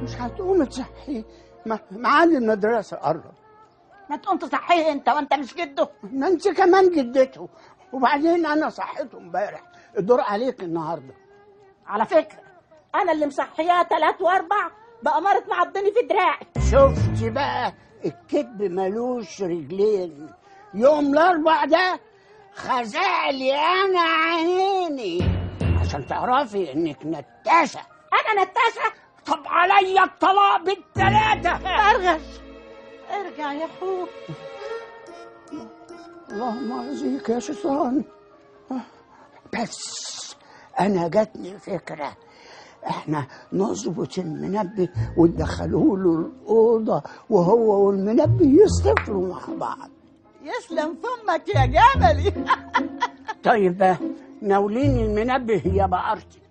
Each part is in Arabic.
مش هتقوم تصحيه؟ معالي المدرسة قرب. ما تقوم تصحيه انت وانت مش جده؟ ما انت كمان جدته. وبعدين انا صحيته امبارح، الدور عليك النهارده. على فكرة انا اللي مصحياه 3 و4 بأمارة معضني في دراعي. شفتي بقى الكذب ملوش رجلين. يوم الاربع ده خزعلي انا عيني عشان تعرفي انك نتاشة. انا نتاشة؟ طب عليا الطلاق بالثلاثة. ارغش ارجع يا اخوك. اللهم اعزيك يا شيطان. بس انا جاتني فكرة، احنا نظبط المنبه وندخلوه له الاوضه وهو والمنبه يصطفلوا مع بعض. يسلم فمك يا جملي. طيب ناوليني المنبه يا بقرتي.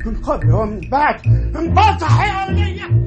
من قبل ومن بعد انبطح يا ولية.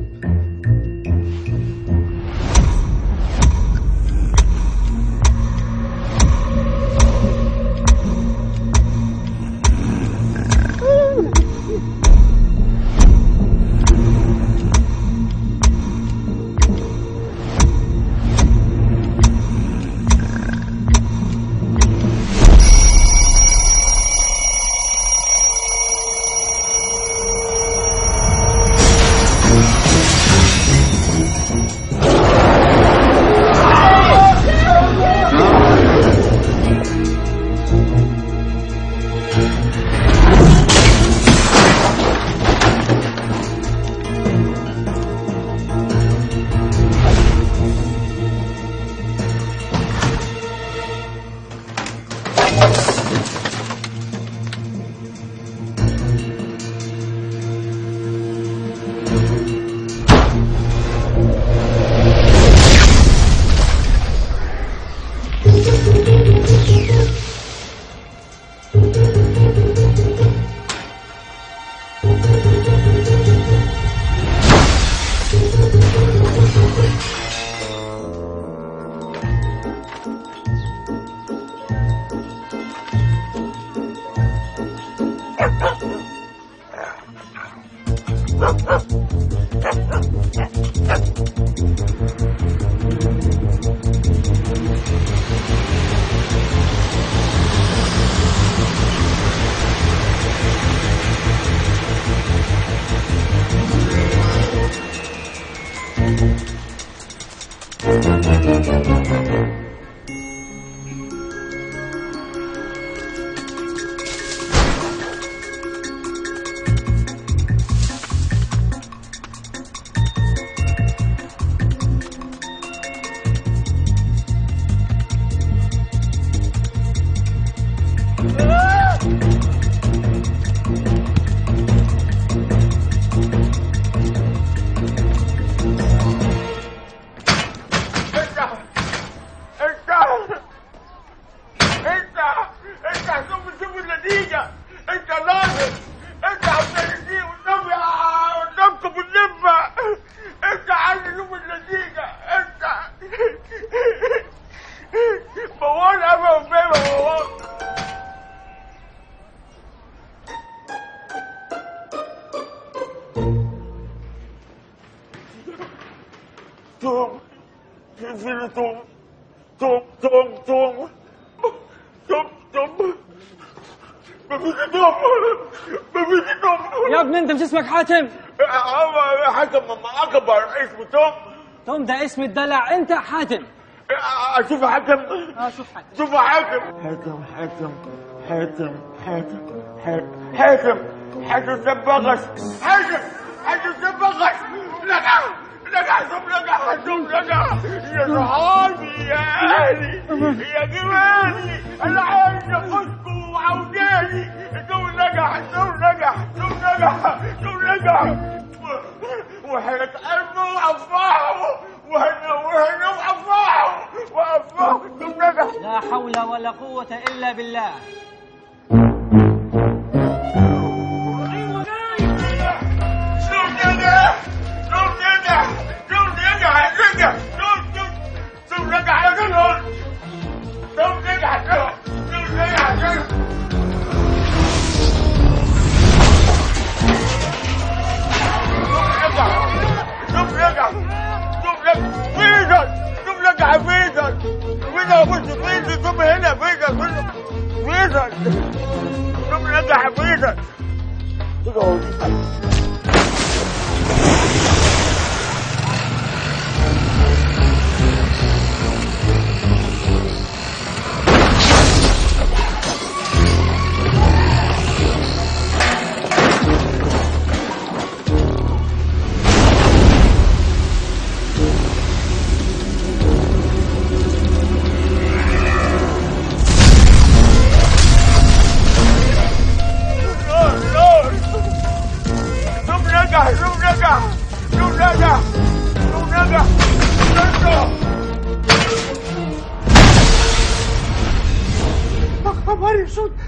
يا ابني انت مش اسمك حاتم؟ حاتم اكبر اسمه توم. توم ده اسم الدلع، انت حاتم. اشوف حاتم. شوف حاتم. شوف حاتم. حاتم حاتم حاتم حاتم حاتم حاتم سبغش. حاتم سبغش. نجح يا صحابي يا اهلي يا جمالي انا عايز اخشكم وعوداني. الدور نجح وحياة قلبه وقفاه وهنا وقفاه الدور نجح. لا حول ولا قوة إلا بالله.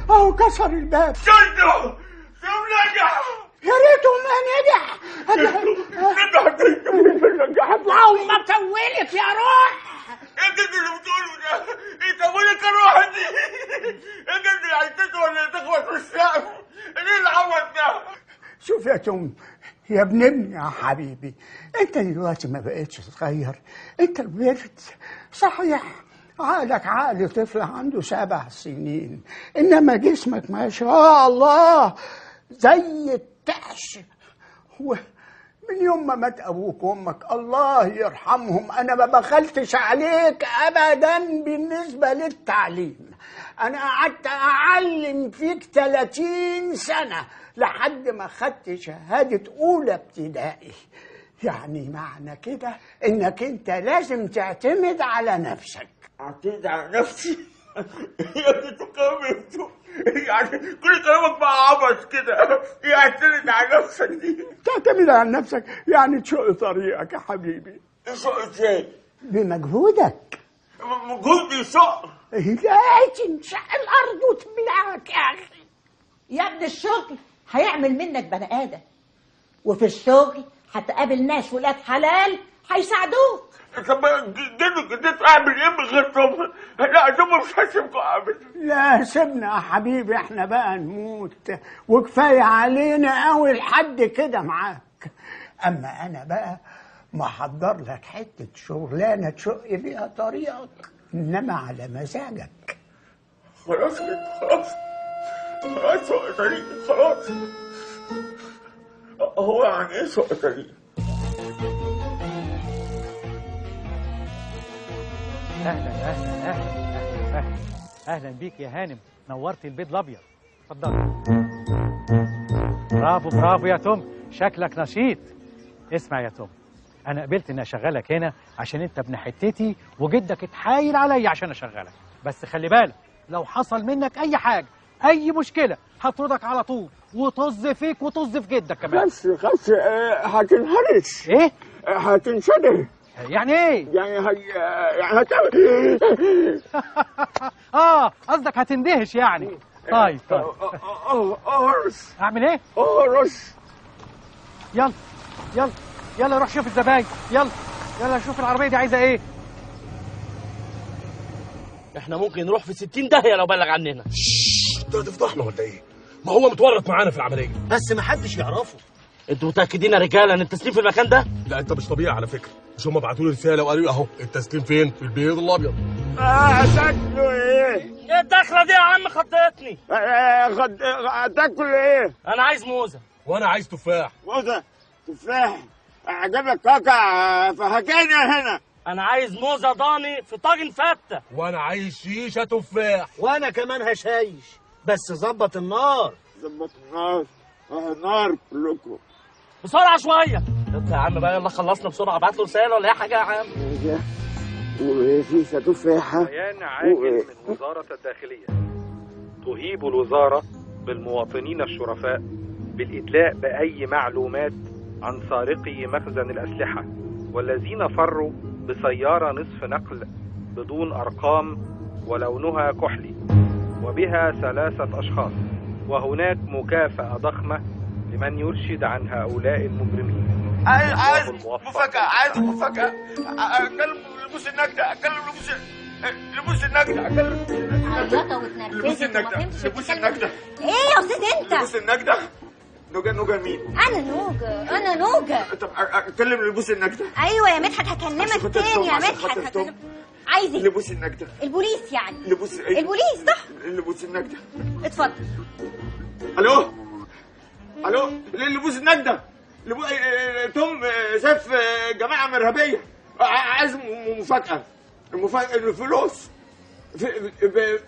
اهو كسر الباب. شنو نجح؟ يا ريته ما نجح. اللهم طولك يا روح. انت اللي بتقوله ده يطولك الروح دي. انت اللي عايزته ولا تخبط في السقف؟ ايه العوض ده؟ شوف يا توم يا ابني يا حبيبي، انت دلوقتي ما بقتش صغير، انت كبرت صحيح. عقلك عقل طفل عنده 7 سنين، انما جسمك ما شاء الله زي التعش. من يوم ما مات ابوك وامك الله يرحمهم انا ما بخلتش عليك ابدا بالنسبه للتعليم. انا قعدت اعلم فيك 30 سنه لحد ما خدت شهاده اولى ابتدائي. يعني معنى كده انك انت لازم تعتمد على نفسك. اعتمد على نفسي؟ يا ابني انتوا كلامكم يعني كل كلامك بقى عبث كده. اعتمد على نفسك دي. تعتمد على نفسك يعني تشق طريقك يا حبيبي. تشق ازاي؟ بمجهودك. مجهودي شق؟ لازم تشق الارض وتبلعك يا اخي. يا ابن الشغل هيعمل منك بني ادم، وفي الشغل هتقابل ناس ولاد حلال هيساعدوك. طب جدت اعمل ايه من غير طب؟ لا طب مش هسيبكم ابدا. لا سيبنا يا حبيبي، احنا بقى نموت وكفايه علينا قوي لحد كده معاك. اما انا بقى محضر لك حته شغلانه تشق بيها طريقك، انما على مزاجك. خلاص كده خلاص خلاص سوق طريق خلاص. هو يعني ايه سوق طريق؟ اهلا بيك يا هانم، نورت البيت الابيض. اتفضل. برافو يا توم، شكلك نشيط. اسمع يا توم، انا قبلت اني اشغلك هنا عشان انت ابن حتتي وجدك اتحايل عليا عشان اشغلك، بس خلي بالك لو حصل منك اي حاجه اي مشكله هطردك على طول وطز فيك وطز في جدك كمان. خس هتنهرش. ايه؟ هتنشده. يعني ايه؟ يعني قصدك هتندهش يعني. طيب اهرس. اعمل ايه؟ اهرس. يلا روح شوف الزباين. يلا شوف العربيه دي عايزه ايه. احنا ممكن نروح في 60 داهيه لو بلغ عننا. انت هتفضحنا ولا ايه؟ ما هو متورط معانا في العمليه بس ما حدش يعرفه. انتوا متاكدين يا رجاله ان التسليم في المكان ده؟ لا انت مش طبيعي على فكره. مش هم بعتوا لي رساله وقالوا لي اهو التسليم فين؟ في البيض الابيض. تاكلوا ايه؟ ايه الدخله دي يا عم؟ خضتني. تاكل ايه؟ انا عايز موزه. وانا عايز تفاح. موزه؟ تفاح؟ عجبك كاكا فهكينا هنا. انا عايز موزه ضاني في طاجن فته. وانا عايز شيشه تفاح. وانا كمان هشايش، بس ظبط النار. ظبط النار؟ نار كلكم. بسرعه شويه. يلا يا عم بقى، يلا خلصنا بسرعه. ابعت له رساله ولا اي حاجه يا عم. وشيشه تفاحه. بيان عاجل من وزارة الداخلية تهيب الوزارة بالمواطنين الشرفاء بالإدلاء بأي معلومات عن سارقي مخزن الأسلحة والذين فروا بسيارة نصف نقل بدون أرقام ولونها كحلي وبها 3 أشخاص، وهناك مكافأة ضخمة لمن يرشد عن هؤلاء المجرمين. عايز مفاجأة، عايز مفاجأة. أكلم لبوس النجدة، أكلم لبوس النجدة، أكلم لبوس النجدة، لبوس النجدة. ايه يا استاذ انت؟ لبوس النجدة. نوجا مين؟ انا نوجا. طب أكلم لبوس النجدة. ايوه يا مدحت هكلمك تاني يا مدحت. عايز ايه؟ لبوس النجدة. البوليس يعني. لبوس ايه؟ البوليس صح؟ لبوس النجدة. اتفضل. الو لبوس النجدة. توم شاف جماعة مرهبية عايز مفاجأة. الفلوس في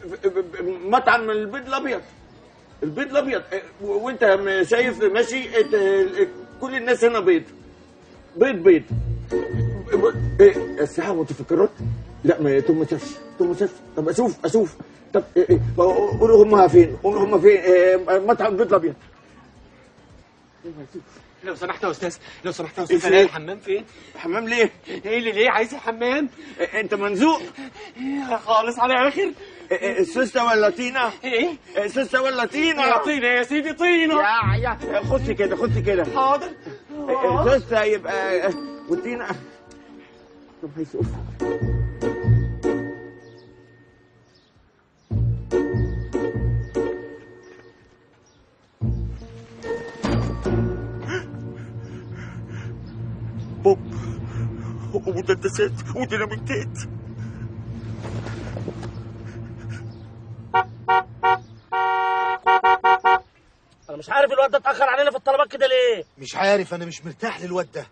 مطعم البيض الابيض. وانت شايف ماشي كل الناس هنا بيض. الساعة متفكرات. لا ما توم ما شافش. طب اشوف. طب قولوا هم فين. مطعم البيض الابيض. لو سمحت يا استاذ الاقي الحمام فين؟ حمام ليه؟ ايه اللي ليه عايز الحمام؟ انت منزوق خالص على اخر. سوسه ولا طينه؟ ايه؟ سوسه ولا طينه؟ طينه يا سيدي طينه. يا خش كده. حاضر. سوسه يبقى والطينه. طب هيشوف. بوب ومدسات وديناميتات. انا مش عارف الواد ده اتاخر علينا في الطلبات كده ليه. مش عارف، انا مش مرتاح للواد ده.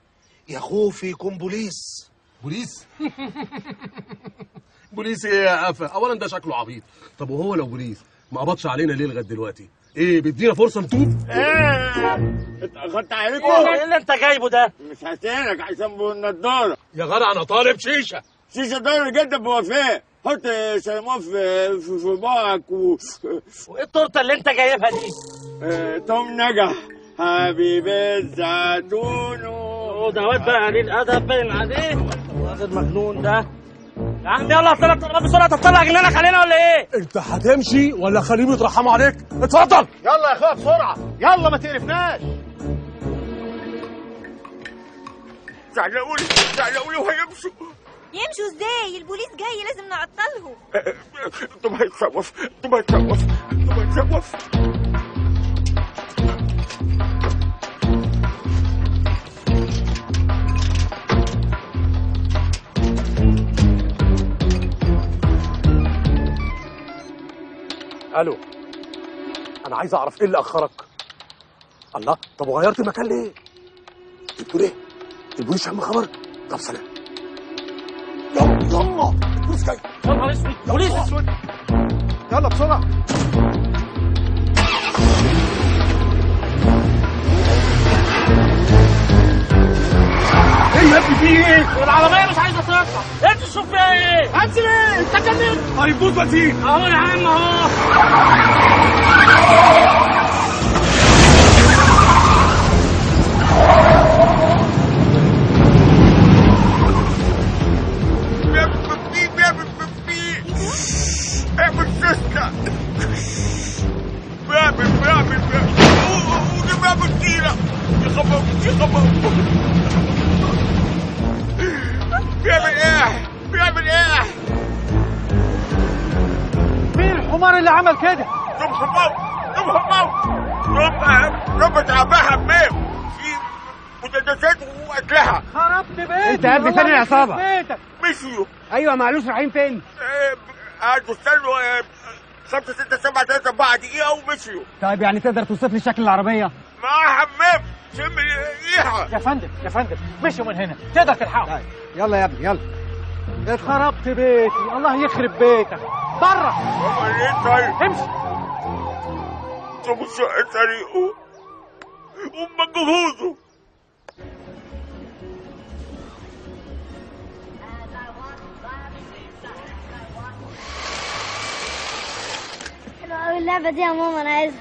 يا خوفي يكون بوليس. بوليس ايه يا قفا؟ اولا ده شكله عبيط. طب وهو لو بوليس ما قبضش علينا ليه لغايه دلوقتي؟ ايه بيدينا فرصه نتوب؟ اتأخرت عليكم. ايه اللي انت جايبه ده؟ مش هسيرك عشان النضاره. يا جدع انا طالب شيشه ضروري جدا بوفاء. حط سليمان في بقك وايه التورته اللي انت جايبها دي؟ توم نجح حبيب الزيتون. ده واد بقى قليل ادب باين عليه، الواد المجنون ده. يا عم يلا طلع بسرعه، تطلع جنانك علينا ولا ايه؟ انت هتمشي ولا خليهم يترحموا عليك؟ اتفضل. يلا يا اخويا بسرعه، يلا ما تقرفناش. زعلقوا لي وهيمشوا. يمشوا ازاي؟ البوليس جاي، لازم نعطلهم. انتوا هيتصوف. الو، انا عايز اعرف ايه اللي اخرك. الله، طب وغيرت المكان ليه؟ بتقول ايه؟ البوليس شم خبر؟ طب سلام. يلا البوليس جاي. يا نهار اسود، بوليس اسود. يلا بسرعه. ايه يا ابني في ايه؟ العربيه مش عايزه تطلع، انت تشوف فيها ايه؟ انزل ايه؟ انت جننت. هيبوظ بنزين. اهو يا عم اهو. اعمل سيستة. بيعمل ودي بيعمل كتيرة. يخبط. بيعمل ايه؟ مين الحمار اللي عمل كده؟ دم تعبان حمام في مسدسات وأكلها. خربت بيتي. انت يا ابني فين العصابة؟ مشيوا. ايوه معلوش رايحين فين؟ قعدوا استنوا 5 6 7 3 4 دقيقة ومشيوا. طيب يعني تقدر توصف لي شكل العربية؟ معاها حمام شم ريحة. يا فندم مشوا من هنا، تقدر تلحقهم. يلا يا ابني يلا. اتخربت بيتي، الله يخرب بيتك. بره. هو ليه طيب؟ امشي. طب الشقة سريقه ومجهوزه. حلوة أوي اللعبة دي يا ماما، أنا عايزها.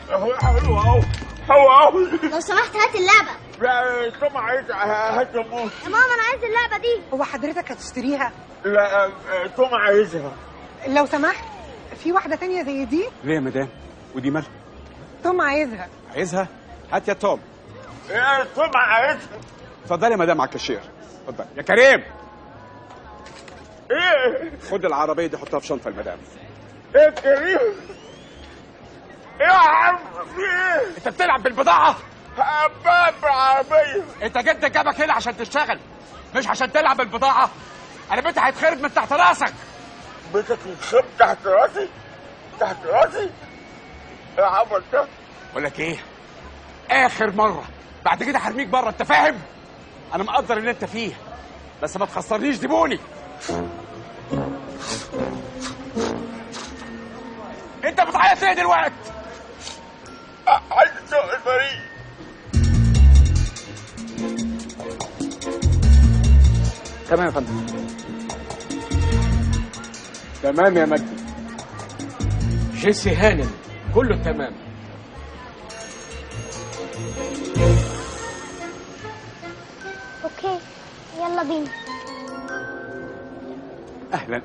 حلوة أوي. لو سمحت هات اللعبة. لا طبعا عايزها. هات يا ماما. يا ماما أنا عايز اللعبة دي. هو حضرتك هتشتريها؟ لا توم عايزها. لو سمحت في واحدة تانية زي دي؟ ليه يا مدام؟ ودي مالها؟ توم عايزها. عايزها؟ هات يا توم. يا توم عايزها. اتفضلي يا مدام على الكاشير. اتفضل يا كريم. ايه؟ خد العربية دي حطها في شنطة المدام. ايه كريم؟ ايه يا عم في ايه؟ انت بتلعب بالبضاعة؟ حباب العربية. انت جدك جابك هنا عشان تشتغل مش عشان تلعب بالبضاعة. انا بيتي هيتخرب من تحت راسك. بيتك يتخرب تحت راسي؟ تحت راسي؟ ايه العبط ده؟ بقول لك ايه؟ اخر مرة، بعد كده هرميك بره، انت فاهم؟ انا مقدر اللي انت فيه بس ما تخسرنيش زبوني. انت بتعيط ايه دلوقتي؟ عايز اسوق الفريق. تمام يا فندم. تمام يا مجدي. جيسي هانم كله تمام. أوكي يلا بينا. اهلا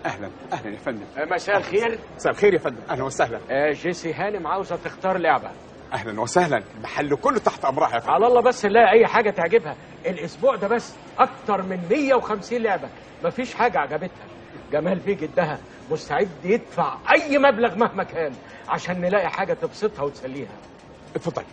يا فندم. مساء الخير. مساء الخير يا فندم، اهلا وسهلا. جيسي هانم عاوزه تختار لعبه. اهلا وسهلا، المحل كله تحت امرها يا فندم. على الله بس نلاقي اي حاجه تعجبها. الاسبوع ده بس اكتر من 150 لعبه، مفيش حاجه عجبتها. جمال بيه جدها مستعد يدفع اي مبلغ مهما كان عشان نلاقي حاجه تبسطها وتسليها. اتفضل.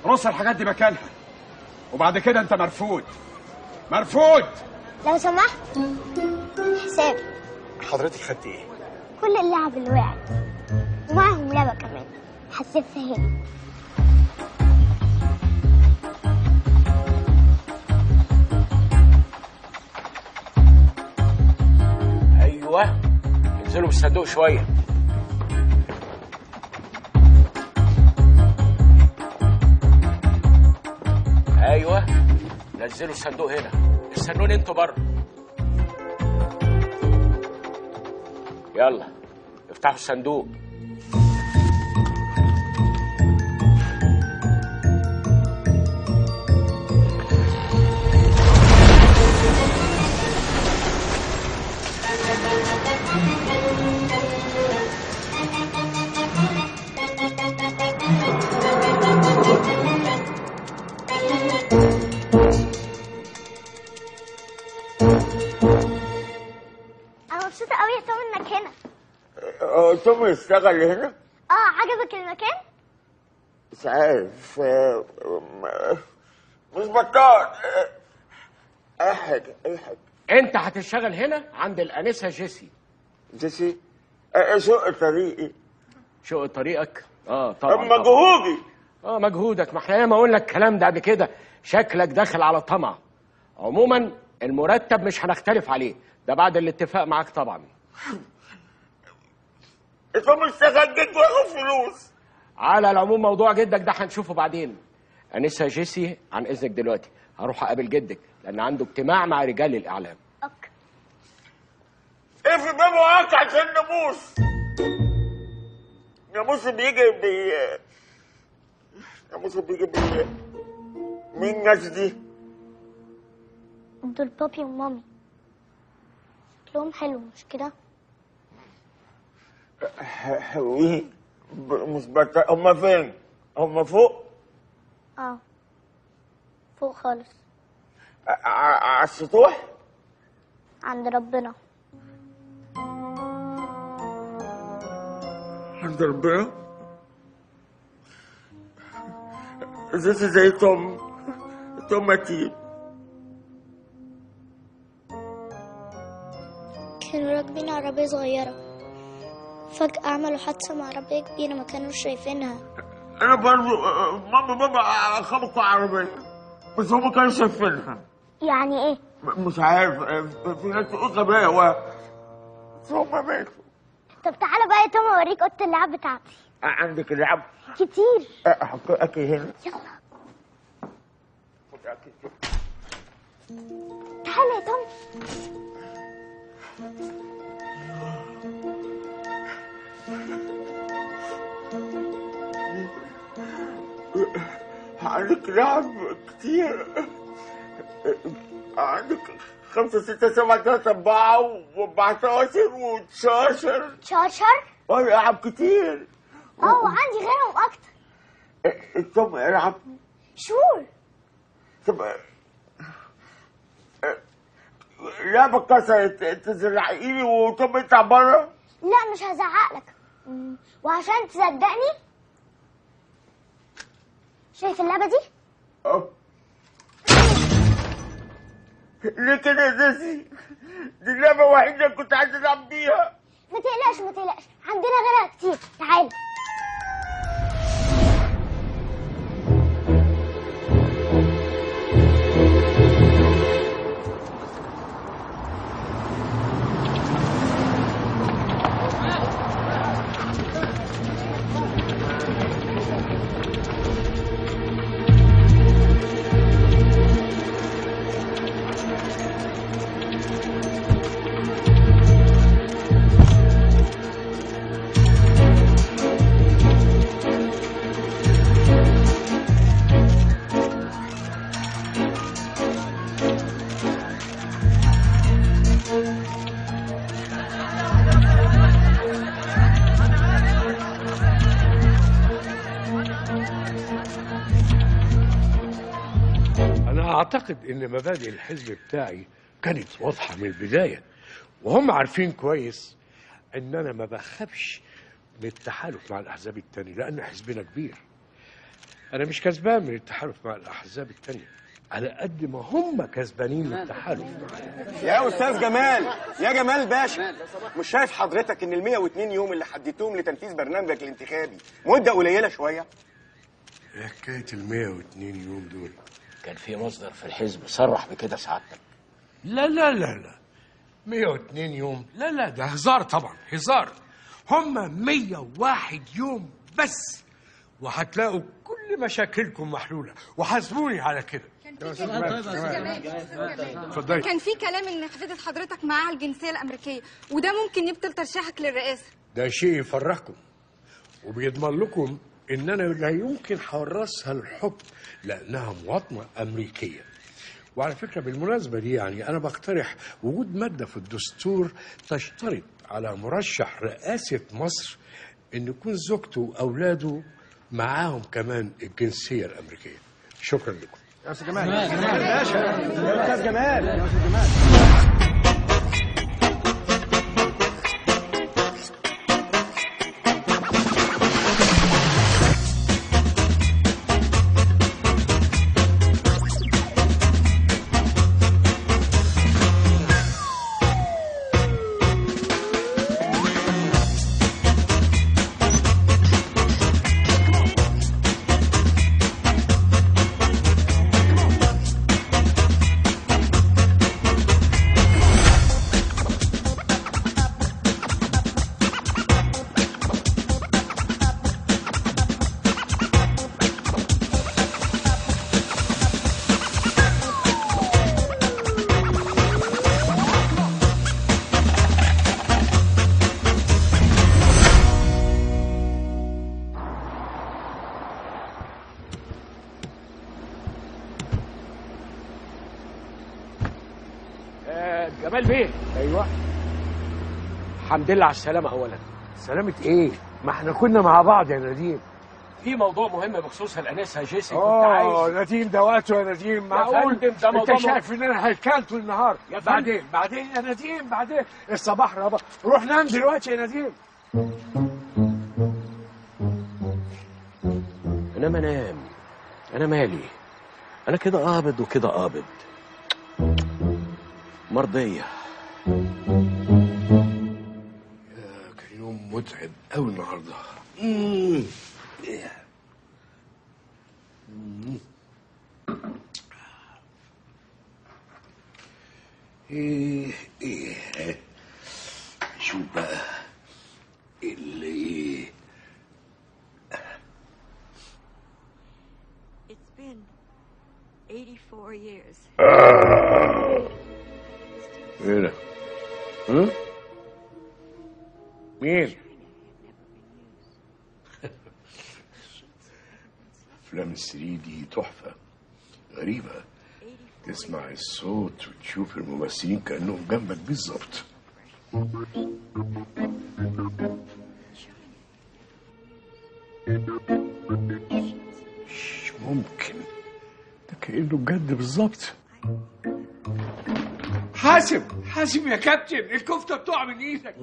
رص الحاجات دي مكانها، وبعد كده انت مرفوض. مرفوض. لو سمحت. حساب. حضرتك خدت ايه؟ كل اللعب اللي وقعت ومعاهم لعبة كمان هتسيبها هنا. ايوه انزلوا بالصندوق شويه. ايوه نزلوا الصندوق هنا، استنوني انتوا بره. يلا افتحوا الصندوق. أنا مبسوطة أوي يا توم إنك هنا. توم يشتغل هنا؟ عجبك المكان؟ مش عارف، مش بطال. أي حاجة. انت هتشتغل هنا عند الانسه جيسي. جيسي؟ شق طريقي. شق طريقك؟ طبعا. مجهودي. مجهودك، ما احنا ما قلنا الكلام ده قبل كده. شكلك داخل على طمع. عموما المرتب مش هنختلف عليه، ده بعد الاتفاق معاك طبعا. توم اشتغل جد واخد فلوس. على العموم موضوع جدك ده هنشوفه بعدين. انسه جيسي عن اذنك دلوقتي هروح اقابل جدك لان عنده اجتماع مع رجال الاعلام. في باب وقعت عشان ناموس. ناموس بيجي مين الناس دي؟ دول بابي ومامي. شكلهم حلو مش كده؟ حلوين مش بطل. هما فين؟ هما فوق؟ فوق خالص. على السطوح؟ عند ربنا. عند ربنا؟ زي توم متين. كانوا راكبين عربية صغيرة، فجأة عملوا حادثة مع عربية كبيرة ما كانوش شايفينها. أنا برضو ماما خبطوا عربية بس هم كانوا شايفينها. يعني إيه؟ مش عارف، في ناس تقول غباوة بس هم ماتوا. طب تعالى بقى يا توم أوريك أوضة اللعب بتاعتي. عندك لعب؟ كتير. أحط أكل هنا. يلا تعالى يا توم. عندك لعب كتير. عندك 5 6 7 3 4 و14 و16. شاشر؟ لعب كتير. وعندي غيرهم أكتر. توم العب. شور. طب لعبة اتكسرت، تزرعيلي وتوم يطلع بره؟ لا مش هزعقلك، وعشان تصدقني شايف اللعبة دي؟ ليه كده يا زيزي؟ دي اللعبة الوحيدة اللي كنت عايز ألعب بيها. ما تقلقش عندنا غيرها كتير. تعالى. اعتقد ان مبادئ الحزب بتاعي كانت واضحه من البدايه، وهم عارفين كويس ان انا ما بخافش من التحالف مع الاحزاب التانية لان حزبنا كبير. انا مش كسبان من التحالف مع الاحزاب التانية على قد ما هم كسبانين من التحالف. يا استاذ جمال، يا جمال باشا، مش شايف حضرتك ان ال 102 يوم اللي حددتهم لتنفيذ برنامجك الانتخابي مده قليله شويه؟ ايه حكايه ال 102 يوم دول؟ كان في مصدر في الحزب صرح بكده سعادتك. لا لا لا لا 102 يوم، لا لا ده هزار طبعا، هزار. هم 101 يوم بس وهتلاقوا كل مشاكلكم محلوله، وحاسبوني على كده. اتفضلي. كان في كلام ان حفيدة حضرتك معاها الجنسيه الامريكيه، وده ممكن يبطل ترشيحك للرئاسه. ده شيء يفرحكم وبيضمن لكم ان انا لا يمكن هورثها الحكم لانها مواطنه امريكيه. وعلى فكره بالمناسبه دي يعني انا بقترح وجود ماده في الدستور تشترط على مرشح رئاسه مصر ان يكون زوجته واولاده معاهم كمان الجنسيه الامريكيه. شكرا لكم. يا استاذ جمال، يا باشا، يا استاذ جمال، يا استاذ جمال. جمال بيه. ايوه. الحمد لله على السلامه. اولا سلامه ايه؟ ما احنا كنا مع بعض يا نديم. في موضوع مهم بخصوص الانسه جيسي كنت عايز. نديم ده وقته يا نديم. معقول انت شايف ان انا هلكان طول النهار؟ بعدين يا نديم، بعدين الصباح ربا. روح نام دلوقتي يا نديم. انا ما انام، انا مالي، انا كده قابض وكده قابض، مرضيه. كان يوم متعب قوي النهارده. ايه شوف بقى اللي It's been 84 years. ايه ده؟ مين؟ افلام الثري دي تحفه غريبه، تسمع الصوت وتشوف الممثلين كانهم جنبك بالظبط. مش ممكن، ده كانه بجد بالظبط. حاسب يا كابتن، الكفته بتقع من ايدك.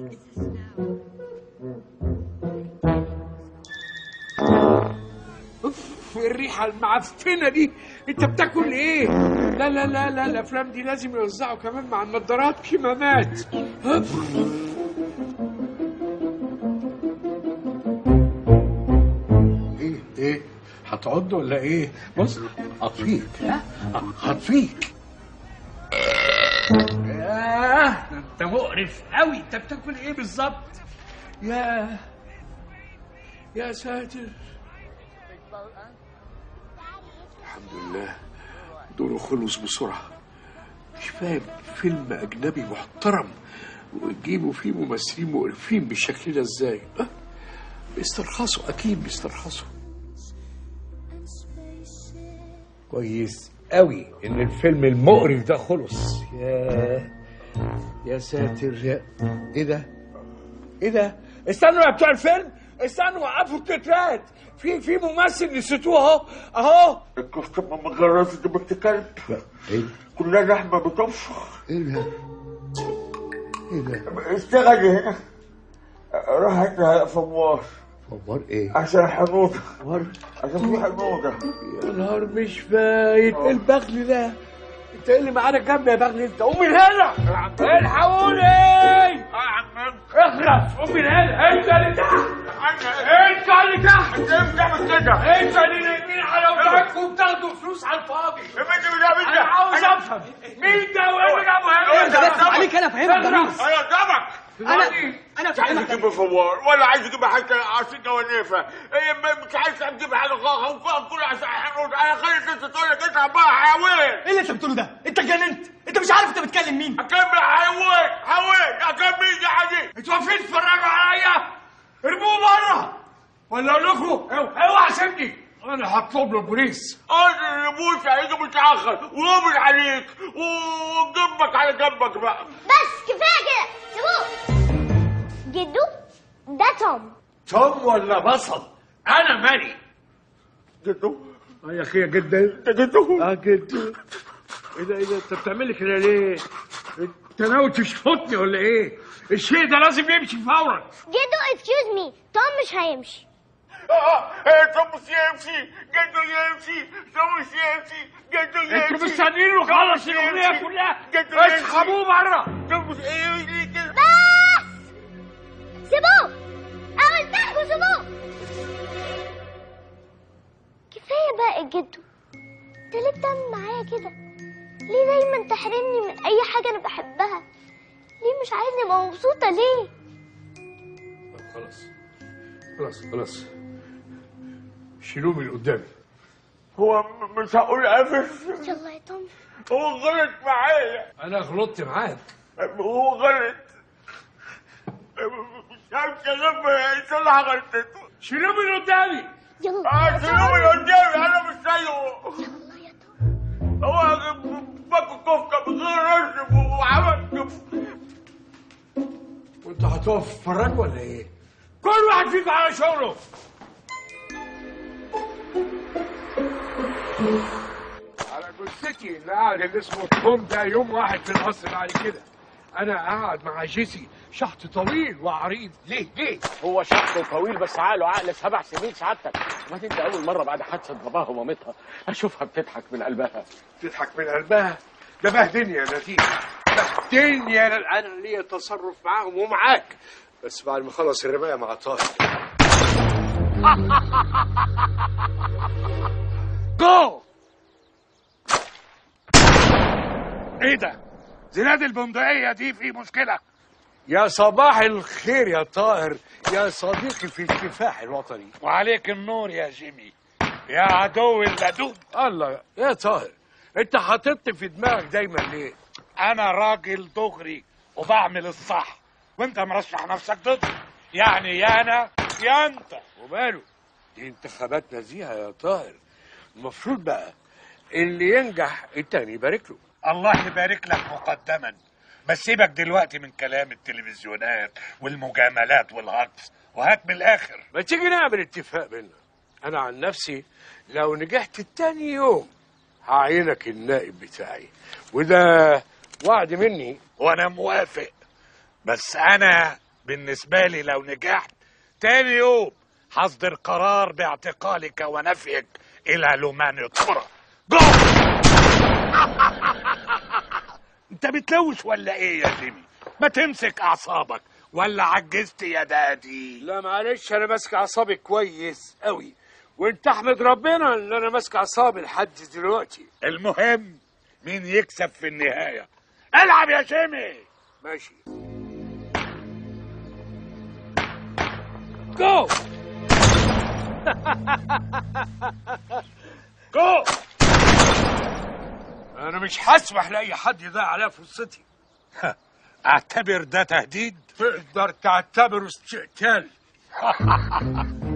اوف الريحه المعفنه دي، انت بتاكل ايه؟ لا لا لا لا الافلام دي لازم يوزعوا كمان مع النضارات كمامات. ايه هتعض ولا ايه؟ بص هطفيك، هطفيك. انت مقرف قوي. انت بتاكل ايه بالظبط؟ يا ساتر. الحمد لله دوره خلص بسرعه. مش فاهم، فيلم اجنبي محترم وتجيبوا فيه ممثلين مقرفين بالشكل ده ازاي؟ بيسترخصوا، اكيد بيسترخصوا. كويس قوي ان الفيلم المقرف ده خلص. يا ساتر. ايه ده؟ استنوا يا بتوع الفيلم، استنوا وقفوا التترات. في ممثل نسيتوه اهو. الكفتة ما جرست بتتكلم. كلها لحمة بتنفخ. ايه ده؟ ايه ده؟ اشتغلي هنا. راحت لها فوار. فوار ايه؟ عشان حنوطة. عشان في حنوطة. يا نهار مش فايت. ايه البغل ده؟ انت ايه اللي معانا جنب يا بغل انت؟ قوم من هنا. الحقوني. اخلص. قوم من هنا. انت اللي تحت. انت اللي تحت. انت ايه بتعمل كده؟ انت اللي نايمين على ودانكم وبتاخدوا فلوس على الفاضي. انا عاوز افهم مين ده وايه اللي جابه هنا؟ انت بس عليك انا فهمت انا قدامك. انا مش عايز تجيب فوار ولا عايز تجيب حاجه عصيده ونيفه. مش عايز تجيب حاجه كل عشان حنوط. انا خليت انت تقول لك اطلع بقى حيوان. ايه اللي انت بتقوله ده؟ انت اتجننت؟ انت مش عارف انت بتكلم مين؟ اكمل حيوان اكمل يا عادي. انتوا واقفين تتفرجوا عليا؟ ارموه بره ولا اقول لكم اوعى سيبني. انا هطلب له البوليس. البوليس هيجي متاخر ويقبض عليك وجنبك على جنبك بقى. بس كفايه كده سيبوه. جدو ده توم ولا بصل؟ انا مالي. جدو يا اخي يا جدو. انت جدو؟ جدو. ايه ده انت بتعمل لي كده ليه؟ انت ناوي تشفطني ولا ايه؟ الشيء ده لازم يمشي فورا. جدو اكسكيوز مي، توم مش هيمشي. توم مش يمشي. جدو يمشي. توم مش يمشي. جدو يمشي. انتوا مستنيين يخلص الاغنيه كلها. اسحبوه بره. توم مش ايه كده. بس سيبوه. قلت لكم سيبوه. كفايه بقى جدو. انت ليه بتعمل معايا كده؟ ليه دايما تحرمني من اي حاجه انا بحبها؟ ليه مش عايزني ابقى مبسوطه ليه؟ خلاص شيلوه من قدامي. هو مش هقول قافش. يلا يا توم. هو غلط معايا. انا غلطت معاك. هو غلط. مش عارف يصلح غلطته. شيلوه من قدامي. يلا شيلوه من قدامي. انا مش زيه. يلا يا توم. هو باكل كفته بغير رز وعمل كفته. وانت هتقف تتفرج ولا ايه؟ كل واحد فيكم على شغله. على جثتي اللي قاعد اللي اسمه توم ده يوم واحد في القصر بعد كده. انا قاعد مع جيسي شحط طويل وعريض. ليه؟ هو شخص طويل بس عقل 7 سنين سعادتك. ما انت اول مره بعد حادثه باباها ومامتها اشوفها بتضحك من قلبها. تضحك من قلبها؟ ده بهدلني يا لطيف. بهدلني انا ليا تصرف معاهم ومعاك بس بعد ما خلص الرمايه مع طارق. جو. ايه ده؟ زناد البندقية دي في مشكلة. يا صباح الخير يا طاهر يا صديقي في الكفاح الوطني. وعليك النور يا جيمي يا عدو اللدود. الله يا طاهر انت حاططني في دماغك دايما ليه؟ انا راجل دغري وبعمل الصح وانت مرشح نفسك ضدي. يعني يا انا يا انت. وماله؟ دي انتخابات نزيهة يا طاهر. المفروض بقى اللي ينجح التاني يبارك له. الله يبارك لك مقدما. بس سيبك دلوقتي من كلام التلفزيونات والمجاملات والهجص وهات من الاخر. ما تيجي نعمل اتفاق بينا. انا عن نفسي لو نجحت التاني يوم هعينك النائب بتاعي وده وعد مني. وانا موافق بس انا بالنسبة لي لو نجحت تاني يوم هصدر قرار باعتقالك ونفيك الى لومان القرى. انت بتلوش ولا ايه يا جيمي؟ ما تمسك اعصابك ولا عجزت يا دادي؟ لا معلش انا ماسك اعصابي كويس قوي وانت احمد ربنا ان انا ماسك اعصابي لحد دلوقتي. المهم مين يكسب في النهايه. العب يا جيمي. ماشي جو. جو. انا مش هسمح لاي حد يضيع عليا فرصتي. اعتبر ده تهديد. تقدر تعتبره استقتال.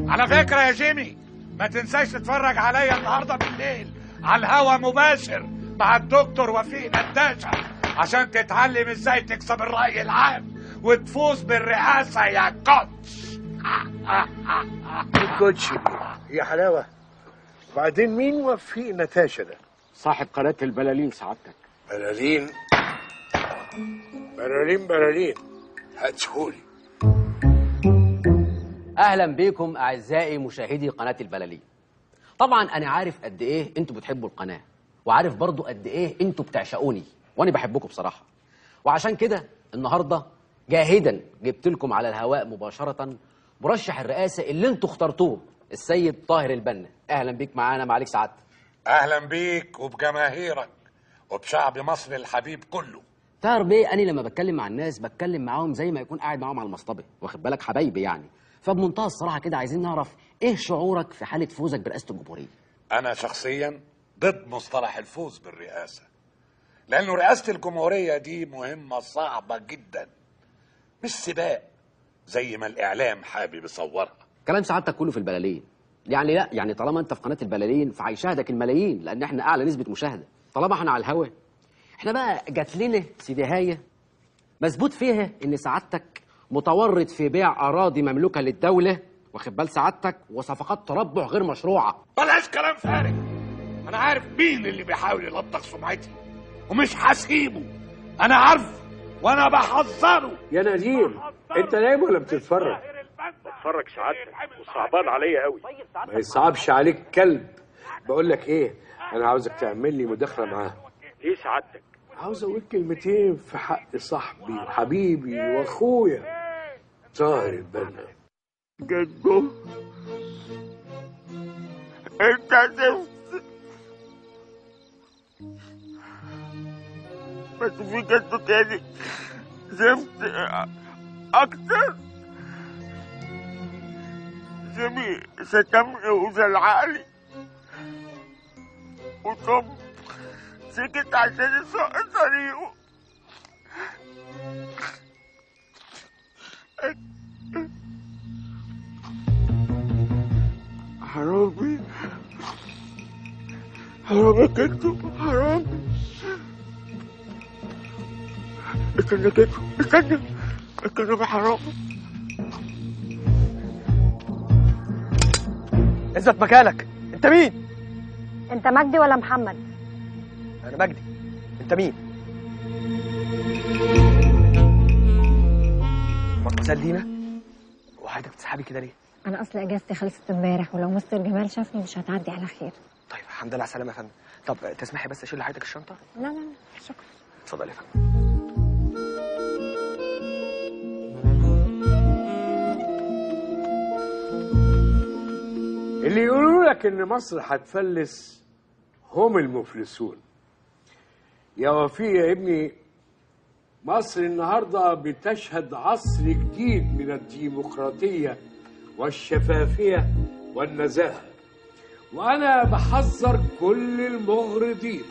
على فكره يا جيمي ما تنساش تتفرج عليا النهارده بالليل على الهوا مباشر مع الدكتور وفيق نداشة عشان تتعلم ازاي تكسب الرأي العام وتفوز بالرئاسة يا كوتش. الكوتشي يا حلاوه. وبعدين مين وفيق نتاشا ده؟ صاحب قناه البلالين سعادتك. بلالين بلالين بلالين، هاتهولي. اهلا بيكم اعزائي مشاهدي قناه البلالين. طبعا انا عارف قد ايه انتوا بتحبوا القناه، وعارف برضو قد ايه انتوا بتعشقوني، وانا بحبكم بصراحه. وعشان كده النهارده جاهدا جبت لكم على الهواء مباشره مرشح الرئاسه اللي انتوا اخترتوه، السيد طاهر البنا. اهلا بيك معانا. معاليك سعادتك. اهلا بيك وبجماهيرك وبشعب مصر الحبيب كله. طاهر بيه، انا لما بتكلم مع الناس بتكلم معاهم زي ما يكون قاعد معاهم على المصطبه، واخد بالك حبايبي يعني. فبمنتهى الصراحه كده عايزين نعرف ايه شعورك في حاله فوزك برئاسه الجمهوريه؟ انا شخصيا ضد مصطلح الفوز بالرئاسه، لانه رئاسه الجمهوريه دي مهمه صعبه جدا، مش سباق زي ما الاعلام حابب يصورها. كلام سعادتك كله في البلالين. يعني لا، يعني طالما انت في قناه البلالين فهيشاهدك الملايين، لان احنا اعلى نسبه مشاهده. طالما احنا على الهوا، احنا بقى جات لنا سيديهايه مثبوت فيها ان سعادتك متورط في بيع اراضي مملوكه للدوله، واخد بال سعادتك، وصفقات تربح غير مشروعه. بلاش كلام فارغ، انا عارف مين اللي بيحاول يلطخ سمعتي ومش هسيبه. انا عارفه وانا بحذره. يا نديم، انت نايم ولا بتتفرج؟ بتفرج سعادتك وصعبان عليا قوي. ما يصعبش عليك كلب. بقول لك ايه، انا عاوزك تعمل لي مداخله معاه. ايه سعادتك؟ عاوز اقول كلمتين في حق صاحبي وحبيبي واخويا طاهر البنا. جدو انت زفت، بس في جدو تاني زفت اكتر. جميل شتمني وزعلقلي وطب سكت عشان يسوق طريقه. حرامي حرامي كنتو حرامي. استنى كنتو استنى بحرامي. اثبت مكانك. انت مين؟ انت مجدي ولا محمد؟ انا مجدي. انت مين؟ مدموزيل دينا، وحضرتك بتسحبي كده ليه؟ انا اصل اجازتي خلصت امبارح، ولو مستر جمال شافني مش هتعدي على خير. طيب الحمد لله على السلامه يا فندم. طب تسمحي بس اشيل لحضرتك الشنطه؟ لا لا لا شكرا. اتفضلي يا فندم. اللي يقولوا لك ان مصر هتفلس هم المفلسون. يا وفيق يا ابني، مصر النهارده بتشهد عصر جديد من الديمقراطيه والشفافيه والنزاهه، وانا بحذر كل المغرضين.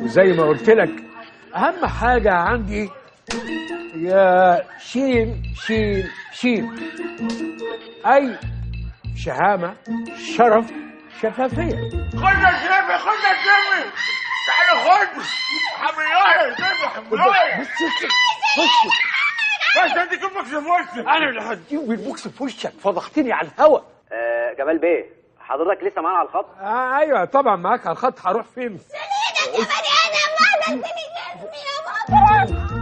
وزي ما قلت لك، اهم حاجه عندي يا شين شين شين، اي شهامه، شرف، شفافيه. خد يا جيمي خد يا جيمي، تعالى خد حميايه يا جيمي حميايه. بس اديك البوكس في وشك. انا اللي هديك البوكس في وشك، فضحتني على الهوا. جمال بيه، حضرتك لسه معانا على الخط؟ ايوه طبعا معاك على الخط. هروح فين؟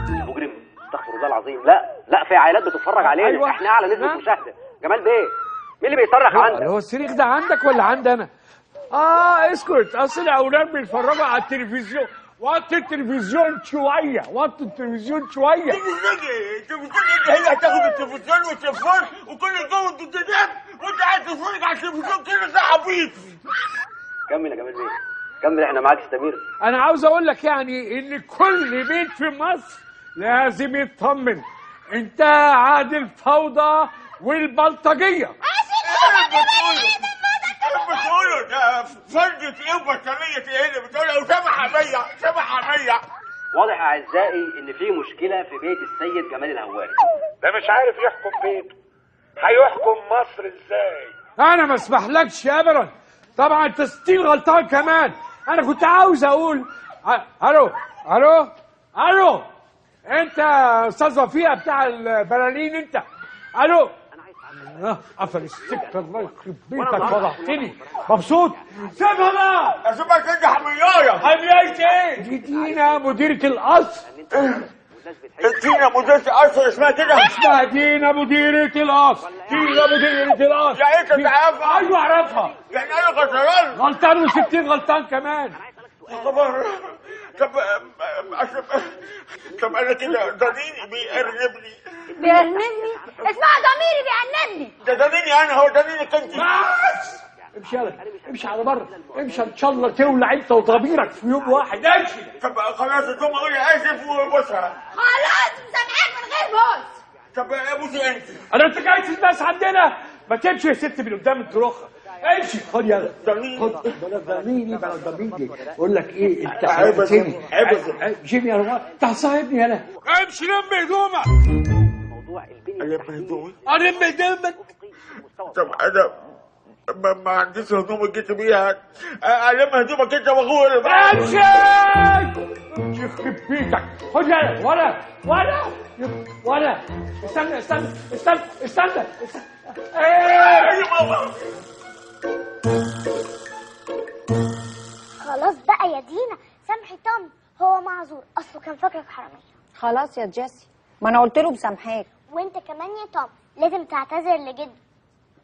المجرم، استغفر الله العظيم. لا في عائلات بتتفرج علينا. أيوة. احنا اعلى نسبه مشاهده. جمال بيه، مين اللي بيصرخ عندك؟ هو الصريخ ده عندك ولا عندي انا؟ اسكت، اصل الاولاد بيتفرجوا على التلفزيون. وطي التلفزيون شويه، وطي التلفزيون شويه. التلفزيون هي هتاخد التلفزيون والتليفون وكل الجو التلفزيون وانت قاعد تتفرج على التلفزيون كده. ده عبيط. كمل يا جمال بيه، كمل، احنا معاك استمر. انا عاوز اقول لك يعني ان كل بيت في مصر لازم يطمن. انت عاد الفوضى والبلطجيه. بتقولوا ده فردة ايه وبطانية ايه اللي بتقولها؟ وسامح عمية سامح عمية. واضح اعزائي ان في مشكله في بيت السيد جمال الهواري. ده مش عارف يحكم بيته، هيحكم مصر ازاي؟ انا ما اسمحلكش ابدا. طبعا انت ستيل غلطان كمان. انا كنت عاوز اقول الو الو الو، انت استاذ وفيقه بتاع البلالين انت. الو قفل السكه، الله يخرب بيتك، فضحتني. مبسوط؟ سيبها بقى. اسيبها تنجح حميايه. حميايه ايه؟ دي دينا مديره القصر. دينا مديرة القصر اسمها كده؟ اسمها دينا مديرة القصر. دينا مديرة القصر. يعني انت تعرفها؟ ايوه اعرفها. يعني انا غلطان؟ غلطان و60 غلطان كمان. خبر. طب انا كده ضميري بيأنبني. بيأنبني؟ اسمها ضميري بيأنبني. ده ضميري انا، هو ضميرك انت. بس امشي يلا، امشي على بره، امشي ان شاء الله تولع انت وضميرك في يوم واحد. امشي. طب خلاص تقوم اقول اسف وبوسها. خلاص مسامحاك من غير بوس. طب بوسي انت. انت جاي تتباس عندنا؟ ما تمشي يا ست من قدام الطرقه. امشي. خد يلا. خد. بلا ضميني. اقول لك ايه، انت عيبتني. جيبي يا روان، انت هتصاحبني هنا. امشي لم هدومك. موضوع الم هدومي؟ الم هدومك. طب انا ما عنديش هدوم جيت بيها. الم هدومك انت واخويا. امشي. امشي يخرب بيتك. خد يلا. ولا استنى. ايه يا ماما. خلاص بقى يا دينا، سامحي توم، هو معذور، اصله كان فاكرك حراميه. خلاص يا جيسي، ما انا قلت له مسامحاك. وانت كمان يا توم لازم تعتذر لجده.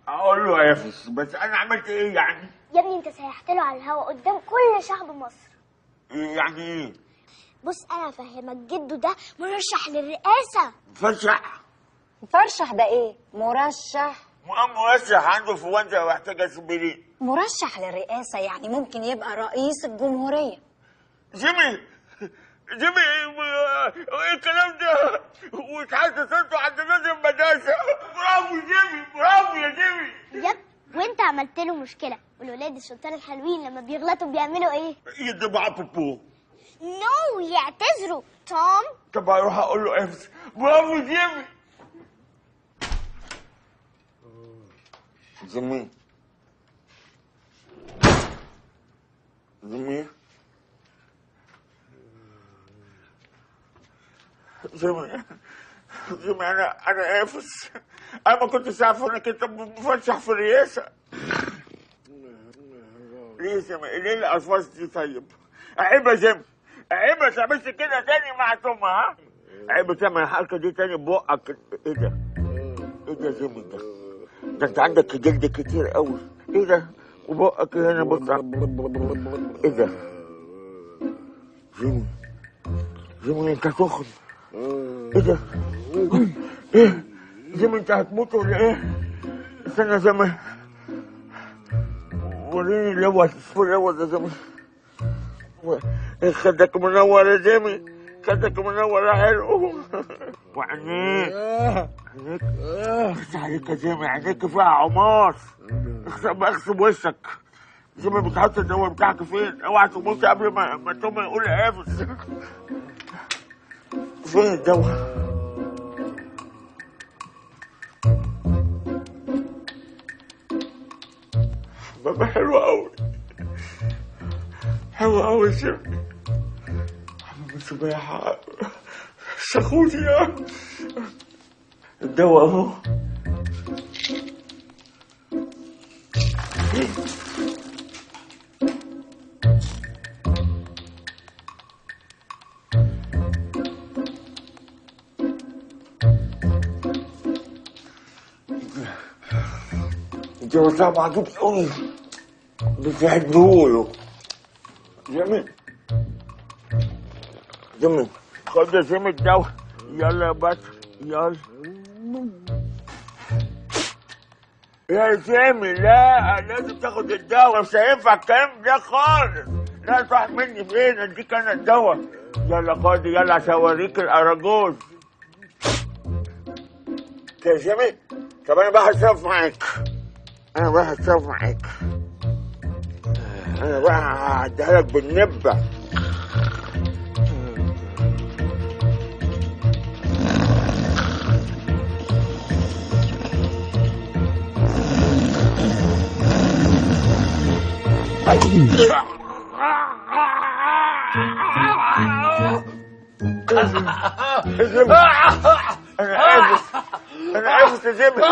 اقول له يا فس، بس انا عملت ايه يعني؟ يا ابني انت سيحت له على الهوا قدام كل شعب مصر. يعني ايه؟ بص انا افهمك، جده ده مرشح للرئاسه. فرشح ده ايه؟ مرشح عنده انفلونزا ويحتاج اسبرين. مرشح للرئاسه يعني ممكن يبقى رئيس الجمهوريه. جيمي ايه الكلام ده؟ وتحسس انتوا عند نادي المدرسه. برافو يا جيمي. يب، وانت عملت له مشكله، والولاد الشطار الحلوين لما بيغلطوا بيعملوا ايه؟ يدبوا على بوبو. نو، يعتذروا. توم طب اروح اقول له ايه؟ برافو جيمي. جيمي انا قافز. انا ما كنتش عارف انك انت مفشح في الرئاسه. ليه الالفاظ دي؟ طيب عيب يا جيمي، عيب ما تعملش كده تاني مع توم. ها عيب تعمل الحركه دي تاني ببقك. ايه ده يا جيمي؟ ده انت عندك جلد كتير قوي. ايه ده؟ وبقك هنا بص. ايه ده؟ جيمي انت سخن. ايه ده؟ ايه جيمي انت هتموت ولا ايه؟ استنى زمان، وريني اللوز يا زمان. خدك منور يا جيمي، خدك منور حلو. وعينيك بس عليك يا جيمي، عينيك فيها عماص. اغسل وشك. جيمي بتحط الدواء بتاعك فين؟ اوعى تموت قبل ما توم يقول قافز. فين الدواء؟ بابا حلوة أوي، حلوة أوي جيمي. حبيبي سباحة شخوتي يا الدواء أهو. الدواء صعب عجيب أوي، بتهدهوله. جيمي خد يا جيمي الدواء. يلا يا باشا يلا يا جيمي. لا لازم تاخد الدواء، مش هينفع الكلام ده خالص. لا تروح مني فين؟ اديك انا الدواء. يلا خد يلا عشان اوريك الاراجوز. يا جيمي طب انا بقى هتصرف معاك. انا بقى هعديها لك بالنبه. انا اسف يا جيمي.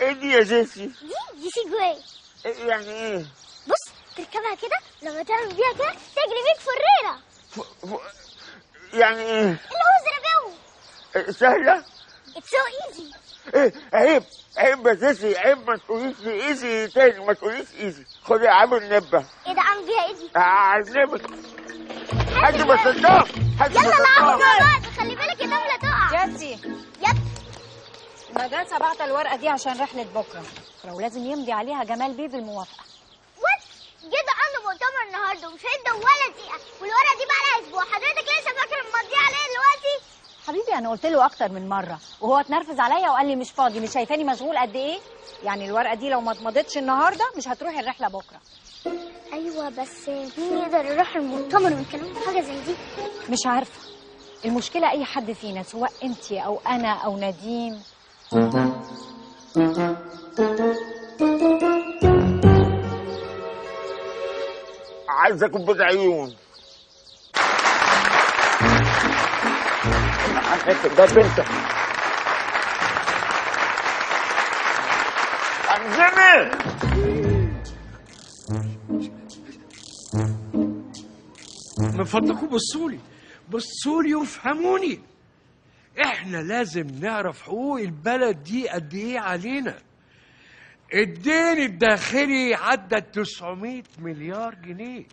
ايه دي يا جيسي؟ دي سيجواي. يعني ايه؟ بص تركبها كده، لما تعمل بيها كده تجري بيك فريرة. يعني ايه؟ اللي هو زراباوي. سهلة؟ It's so easy. ايه عيب يا جيسي، عيب ما تقوليش ايزي تاني، ما تقوليش ايزي. خدي يا عم النبة. ايه ده عامل بيها ايزي؟ عذبك. حد ما صدق. يلا نلعب مع بعض، خلي بالك النملة تقع. جاسي يب. المدرسة بعت الورقة دي عشان رحلة بكرة، ولازم يمضي عليها جمال بيه بالموافقة. وات؟ جدو عنده مؤتمر النهارده ومش هيبدا ولا دقيقة، والورقة دي بقى لها اسبوع، حضرتك لسه فاكر مضيع عليها دلوقتي؟ حبيبي أنا قلت له أكتر من مرة وهو اتنرفز عليا وقال لي مش فاضي، مش شايفاني مشغول قد إيه؟ يعني الورقة دي لو ما اتمضتش النهاردة مش هتروحي الرحلة بكرة. ايوه بس مين يقدر يروح المؤتمر ويكلمه في حاجة زي دي؟ مش عارفة، المشكلة أي حد فينا سواء أنتي أو أنا أو نديم. عايز اكون بضع عيون. ده بنتك. عم من فضلكم بصوا لي وافهموني. احنا لازم نعرف حقوق البلد دي قد ايه علينا. الدين الداخلي عدى 900 مليار جنيه،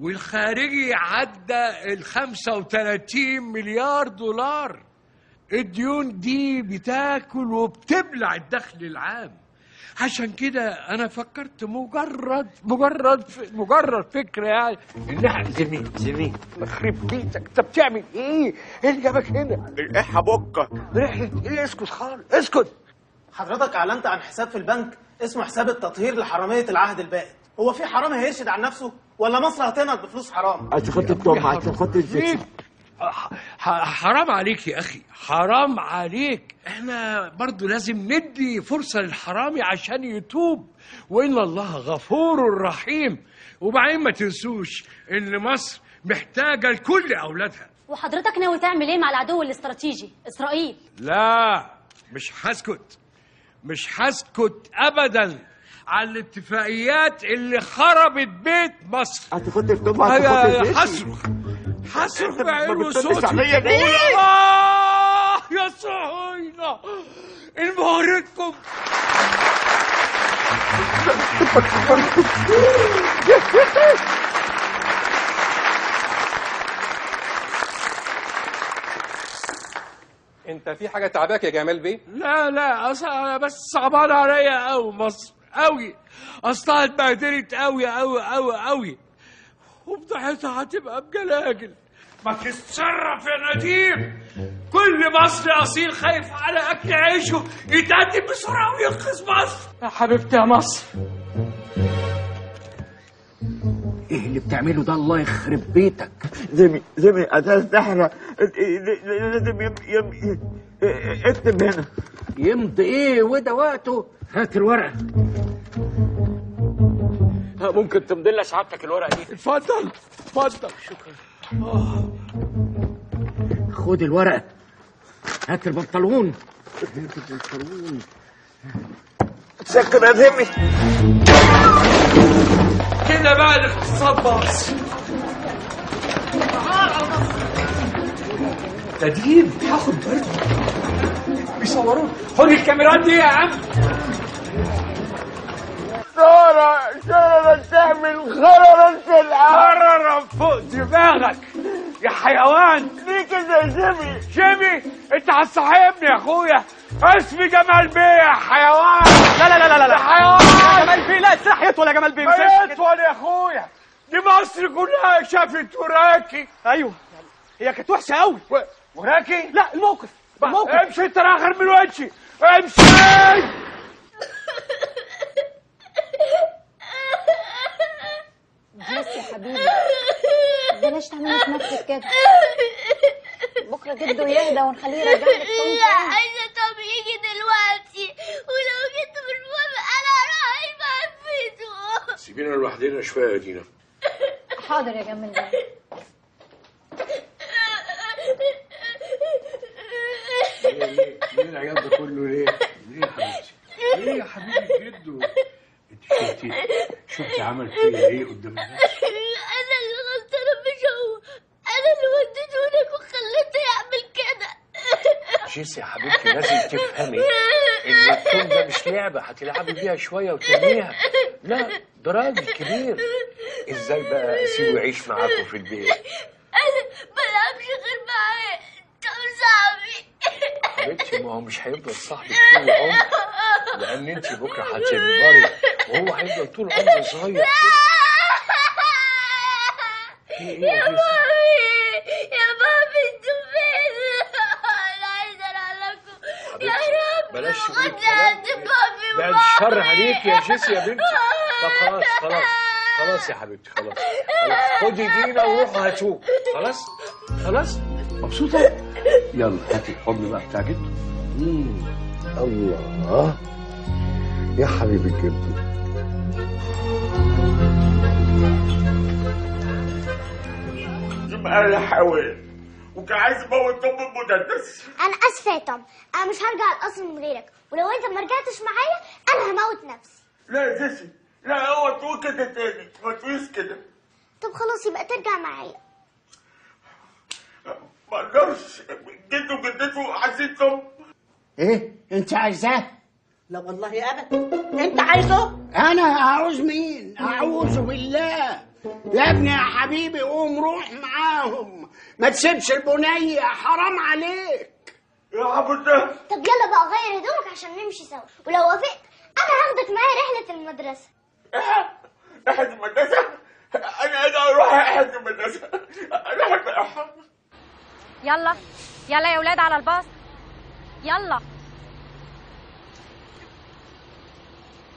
والخارجي عدى 35 مليار دولار. الديون دي بتاكل وبتبلع الدخل العام. عشان كده انا فكرت مجرد فكره، يعني ان احنا زميل بخرب بيتك. انت بتعمل ايه؟ ايه اللي جابك هنا؟ القحه بكه. رحله ايه؟ اسكت خالص اسكت. حضرتك اعلنت عن حساب في البنك اسمه حساب التطهير لحراميه العهد البائد. هو في حرامي هيرشد عن نفسه ولا مصر هتنهض بفلوس حرام؟ عشان خاطر التوم، عشان خاطر الزيت. حرام عليك يا اخي، حرام عليك. احنا برضو لازم ندي فرصة للحرامي عشان يتوب، وإن الله غفور رحيم. وبعدين ما تنسوش ان مصر محتاجة لكل اولادها. وحضرتك ناوي تعمل ايه مع العدو الاستراتيجي اسرائيل؟ لا مش هسكت ابدا على الاتفاقيات اللي خربت بيت مصر. عشان خاطر التوم، عشان خاطر الزيت. حصرخ بعين صوتي. يا صهاينة المهرتكم. انت في حاجه تعباك يا جمال بيه؟ لا بس صعبان عليا قوي مصر قوي. اصلها اتبهدلت قوي وفضحتها هتبقى بجلاجل. ما تتصرف يا نديم. كل مصري اصيل خايف على اكل عيشه يتقدم بسرعه وينقذ مصر. يا حبيبتي يا مصر. ايه اللي بتعمله ده؟ الله يخرب بيتك. زمي أداة سحرة. لازم اكتب هنا. يمضي ايه وده وقته؟ هات الورقة. ممكن تمضي لنا سعادتك الورقة دي؟ اتفضل. شكرا. خد الورقة. هات البنطلون. تسكر يا زمي. كده بقى الاقتصاد باظ. تدريب هاخد برد. بيصورون. خد الكاميرات دي يا عم. سارة بتعمل غررا في العالم. غررا فوق دماغك يا حيوان. ليه كده يا جيمي؟ انت هتصاحبني يا اخويا. اسمي جمال بيه يا حيوان. لا يا حيوان. جمال بيه لا اسرح يطول يا جمال بيه. يطول يا اخويا. دي مصر كلها شافت وراكي. ايوه هي كانت وحشه قوي. وراكي؟ لا الموقف امشي انت اخر من وجهي. امشي. بس يا حبيبي بلاش تعملي في نفسك كده. بكره جده يهدى ونخليه يرجع لك لا عايزه سيبينا لوحدنا شويه يا دينا. حاضر يا جمال بيه. ليه العياط ده كله ليه؟ ليه يا حبيبتي؟ ليه يا حبيبي جدو؟ انت شفتي عمل فيا ايه قدام الناس؟ انا اللي غلطانه مش هو، انا اللي وديته هناك وخليته يعمل كده. جيسي يا حبيبتي لازم تفهمي ان التوم ده مش لعبه هتلعبي بيها شويه وترميها، لا ده راجل كبير. ازاي بقى اسيبه يعيش معاكم في البيت؟ انا بلعبش غير معاه، توم صاحبي. حبيبتي ما هو مش هيفضل صاحبك طول العمر، لان انت بكره هتكبري وهو هيفضل طول عمره صغير كده. يا بابي يا بابي انتوا فين؟ انا عايزه اروح لكم يا رب. بلاش خدني عند بابي بعد وماما. الشر عليك يا جيسي يا بنتي. طب خلاص يا حبيبتي خلاص خدي دينا وروحوا هاتوه. خلاص مبسوطه؟ يلا هاتي الحضن بقى بتاع جدو. الله يا حبيبي جدو. يبقى انا حاول وكان عايز اموت ام المدرس. انا اسفه يا توم، انا مش هرجع القصر من غيرك، ولو انت ما رجعتش معايا انا هموت نفسي. لا يا جيسي لا، اوعى تقول كده تاني، ما تقوليش كده. طب خلاص يبقى ترجع معايا. ما اقدرش، جدو وجدته عايزين توم. ايه انت عايزاه؟ لا والله ابدا. انت عايزه؟ انا اعوز مين؟ اعوذ بالله. يا ابني يا حبيبي قوم روح معاهم، ما تسيبش البنيه، حرام عليك يا حبيبتي. طب يلا بقى غير هدومك عشان نمشي سوا، ولو وافقت انا هاخدك معايا رحله المدرسه. رحله المدرسه؟ انا اروح رحله المدرسه. انا احب. يلا يلا يا ولاد على الباص يلا.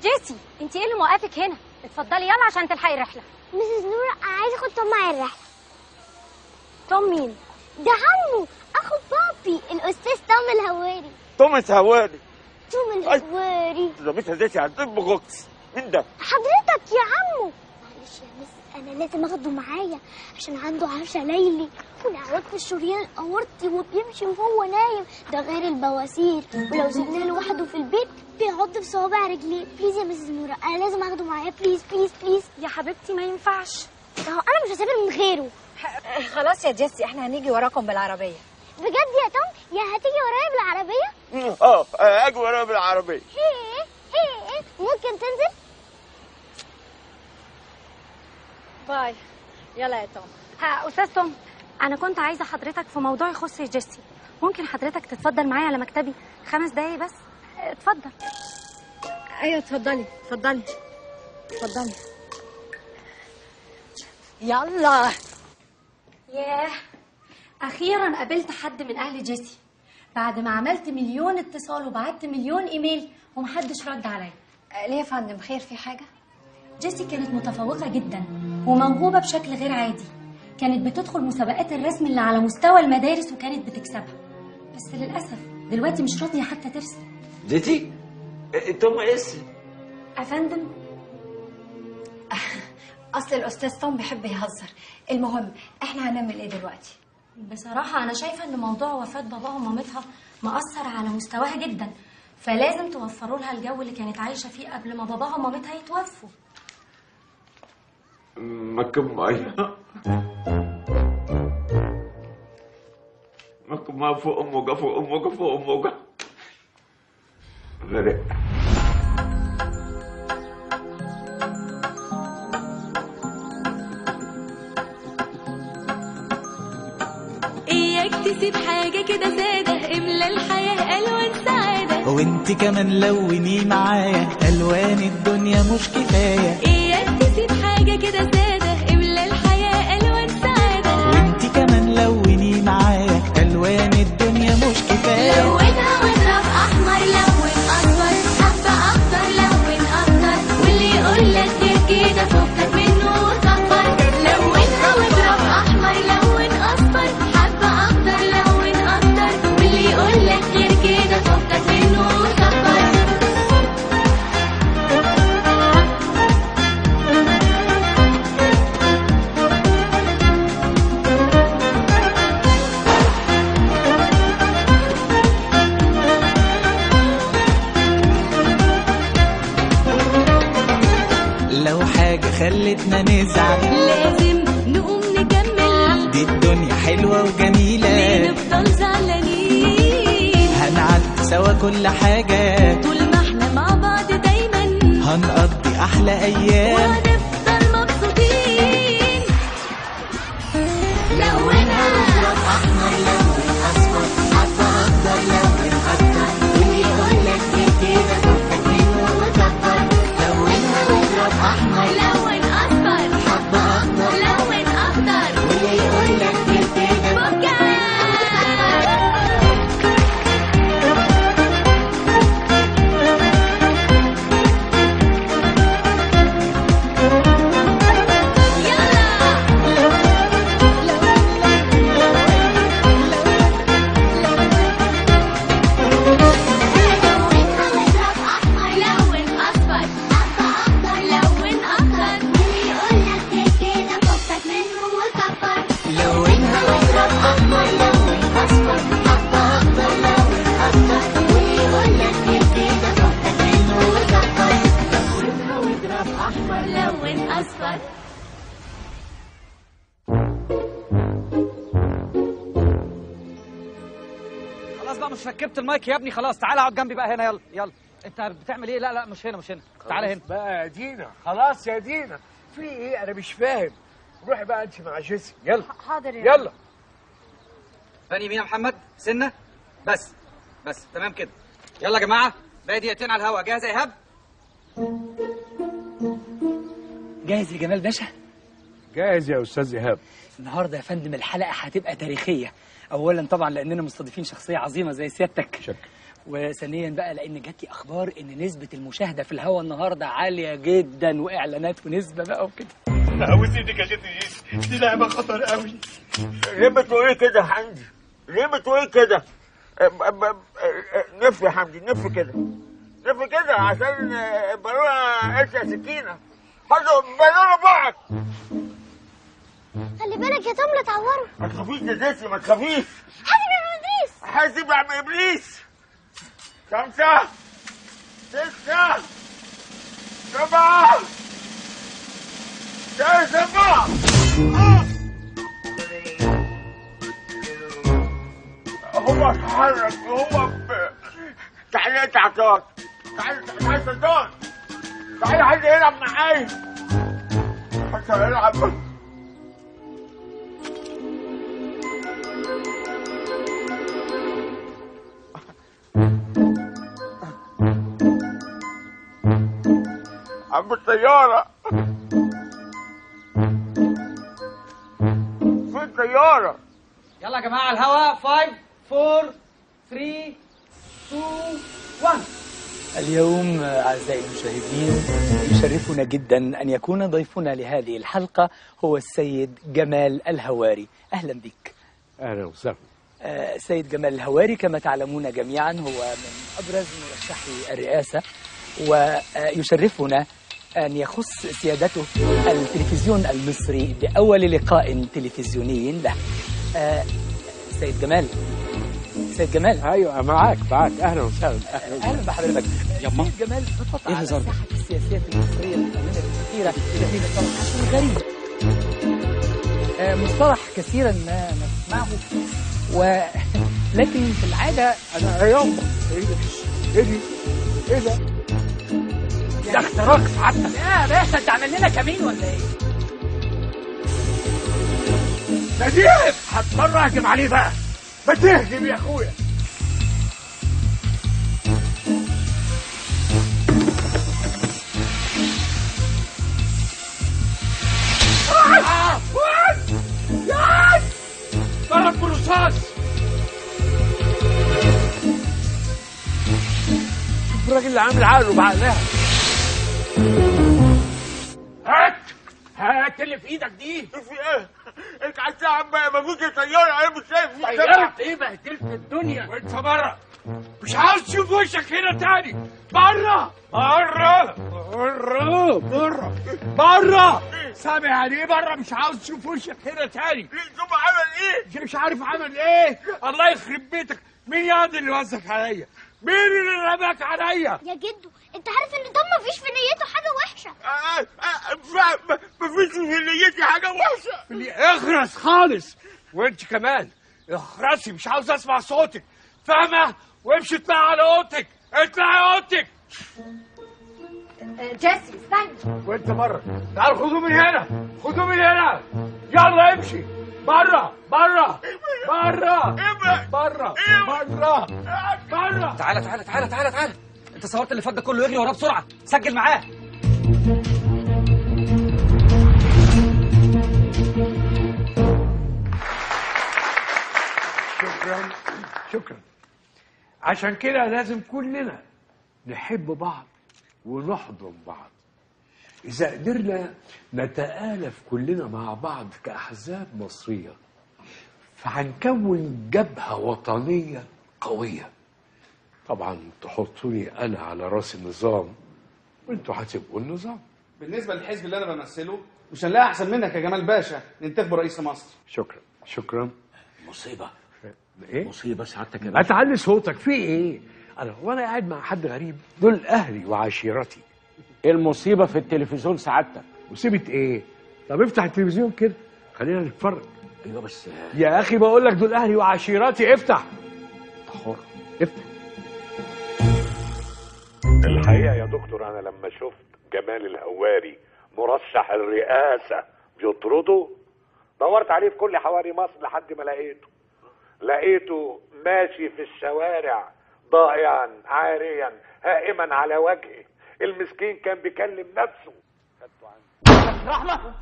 جيسي انت ايه اللي موقفك هنا؟ اتفضلي يلا عشان تلحقي الرحله. مسز نورة انا عايزه اخد توم معايا الرحله. توم مين؟ ده عمو اخو بابي الاستاذ توم الهواري. توماس هواري؟ توم الهواري ده مش هزيتي هتطب غطس. مين ده؟ حضرتك يا عمو. معلش يا مس انا لازم اخده معايا عشان عنده عشاء ليلي ونعواد في الشريان الاورطي وبيمشي وهو نايم، ده غير البواسير، ولو سيبناه لوحده في البيت بيعض في صوابع رجليه. بليز يا مسز نورة انا لازم اخده معايا، بليز بليز بليز. يا حبيبتي ما ينفعش، انا مش هسافر من غيره. خلاص يا جيسي احنا هنيجي وراكم بالعربيه. بجد يا توم؟ يا هتيجي ورايا بالعربيه؟ اجي ورايا بالعربيه. ممكن تنزل؟ باي. يلا يا توم. استاذ توم انا كنت عايزه حضرتك في موضوع يخص جيسي، ممكن حضرتك تتفضل معايا على مكتبي 5 دقايق بس؟ اتفضل. ايوه اتفضلي اتفضلي اتفضلي. يلا. ياه اخيرا قابلت حد من اهل جيسي بعد ما عملت مليون اتصال وبعت مليون ايميل ومحدش رد عليا. ليه يا فندم؟ خير في حاجه؟ جيسي كانت متفوقه جدا وموهوبه بشكل غير عادي، كانت بتدخل مسابقات الرسم اللي على مستوى المدارس وكانت بتكسبها، بس للاسف دلوقتي مش راضيه حتى ترسم. ديتي توم اسم يا فندم اصل الاستاذ توم بيحب يهزر. المهم احنا هنعمل ايه دلوقتي؟ بصراحه انا شايفه ان موضوع وفاه باباها ومامتها مأثر على مستواها جدا، فلازم توفروا لها الجو اللي كانت عايشه فيه قبل ما باباها ومامتها يتوفوا. مكب ميه مكب ميه فوق اموجه فوق اموجه فوق اموجه غرق. اياك تسيب حاجة كده سادة، املى الحياة ألوان سعادة، وانت كمان لوني معايا ألوان الدنيا مش كفاية. اياك تسيب حاجة كده سادة، املى الحياة ألوان سعادة، وانت كمان لوني معايا ألوان الدنيا مش كفاية. لونها واضرب أحمر، لون أصفر، حبة أخضر، لون أخضر، واللي يقولك غير كده فكك منه وكفر. لونها واضرب أحمر، لون أصفر، حبة أخضر، لون أخضر، واللي يقولك غير كده فكك منه وكفر. خلتنا نزعل، لازم نقوم نكمل، دي الدنيا حلوة وجميلة، ليه نفضل زعلانين؟ هنعدي سوا كل حاجة، طول ما احنا مع بعض دايما هنقضي أحلى أيام، وهنفضل مبسوطين. لونها أحمر، لون أصفر، حتى أخضر، لون أكتر، واللي يقولك كده فكك منه وكبر. لونها واضرب أحمر، لون أصفر، حتى أخضر، لون أخضر، واللي يقولك كده فكك. خلاص بقى مش ركبت المايك يا ابني، خلاص تعالى اقعد جنبي بقى هنا. يلا يلا انت بتعمل ايه؟ لا مش هنا مش هنا، تعالى هنا بقى يا دينا. خلاص يا دينا، في ايه؟ انا مش فاهم. روحي بقى انت مع جيسي. يلا حاضر يا يلا. فاني مين يا محمد؟ سنه بس تمام كده. يلا يا جماعه باقي دقيقتين على الهوا. جاهز يا ايهاب؟ جاهز يا جمال باشا؟ جاهز يا استاذ ايهاب. النهارده يا فندم الحلقه هتبقى تاريخيه. اولا طبعا لاننا مستضيفين شخصيه عظيمه زي سيادتك. شكرا. وثانيا بقى لان جات لي اخبار ان نسبه المشاهده في الهوا النهارده عاليه جدا، واعلانات ونسبه بقى وكده. عاوز ايدك يا جدي، دي لعبه خطر قوي. ليه بتقولي كده يا حمدي؟ ليه بتقولي كده؟ نف يا حمدي، نف كده، نف كده عشان بالونه قش سكينه. حطوا بالونه بعض. خلي بالك يا توم لا تعوره. ما تخافيش يا زيزي، ما تخافيش. حاسب يا عم ابليس، حاسب يا عم ابليس. 5 6 7 7 هو اتحرك. تعالى انت عطار، تعالى سلطان، تعالى حد يلعب معايا. حد يلعب. عم الطيارة، في الطيارة. يلا يا جماعه على الهوا. 5 4 3 2 1. اليوم أعزائي المشاهدين يشرفنا جدا أن يكون ضيفنا لهذه الحلقة هو السيد جمال الهواري. أهلا بك. اهلا وسهلا. سيد جمال الهواري كما تعلمون جميعا هو من أبرز مرشحي الرئاسة، ويشرفنا أن يخص سيادته التلفزيون المصري بأول لقاء تلفزيوني له. سيد جمال. سيد جمال. ايوه معاك. اهلا وسهلا. اهلا بحضرتك. يما سيد جمال خطط إيه على الهزار؟ الساحه السياسيه المصريه الآونة الكثيره التي طرحت غريب، مصطلح كثيرا ما نسمعه، لكن في العاده انا يوم ايه دي؟ ايه ده؟ ده اختراق سعادتك. يا باشا انت عامل لنا كمين ولا ايه؟ نجيب هضطر اهجم عليه بقى. ما تهجم يا اخويا. ضرب برصاص. شوف الراجل اللي عامل عقله بعقلها. هات اللي في ايدك دي. في ايه؟ انت عايز يا عم ما فيش طياره، انا مش شايف في طياره ايه؟ بهدلت الدنيا وانت بره. مش عاوز تشوف وشك هنا تاني. بره بره بره بره بره. سامع يعني ايه بره؟ مش عاوز تشوف وشك هنا تاني. ليه؟ شوف عمل ايه؟ مش عارف عمل ايه؟ الله يخرب بيتك. مين يا اللي وزك عليا؟ مين اللي رماك عليا؟ يا جدو انت عارف ان ده مفيش في نيته حاجه وحشه. وحشه. مفيش في نيتي حاجه وحشه. اخرس خالص، وانت كمان اخرسي، مش عاوز اسمع صوتك، فاهمه؟ وامشي اطلعي على اوضتك، اطلعي اوضتك. جيسي استنى. وانت بره، تعال خدوه من هنا، خدوه من هنا، يلا امشي بره بره بره بره بره بره. تعالى تعالى تعالى تعالى تعالى، انت صورت اللي فات ده كله، اجري وراه بسرعه، سجل معاه. شكرا شكرا. عشان كده لازم كلنا نحب بعض ونحضن بعض. إذا قدرنا نتآلف كلنا مع بعض كأحزاب مصرية فهنكون جبهة وطنية قوية. طبعا تحطوني أنا على رأس النظام وانتوا هتبقوا النظام. بالنسبه للحزب اللي انا بمثله مش هنلاقي احسن منك يا جمال باشا ننتخبه رئيس مصر. شكرا شكرا. مصيبه ايه؟ مصيبه سعادتك يا ما باشا. تعلي صوتك، في ايه؟ وانا قاعد مع حد غريب، دول اهلي وعشيرتي. المصيبه في التلفزيون سعادتك. مصيبه ايه؟ طب افتح التلفزيون كده خلينا نتفرج. ايوه بس يا اخي بقول لك دول اهلي وعشيرتي، افتح. حر افتح. الحقيقة يا دكتور أنا لما شفت جمال الهواري مرشح الرئاسة بيطرده دورت عليه في كل حواري مصر لحد ما لقيته ماشي في الشوارع ضائعا عاريا هائما على وجهه. المسكين كان بيكلم نفسه. رحمة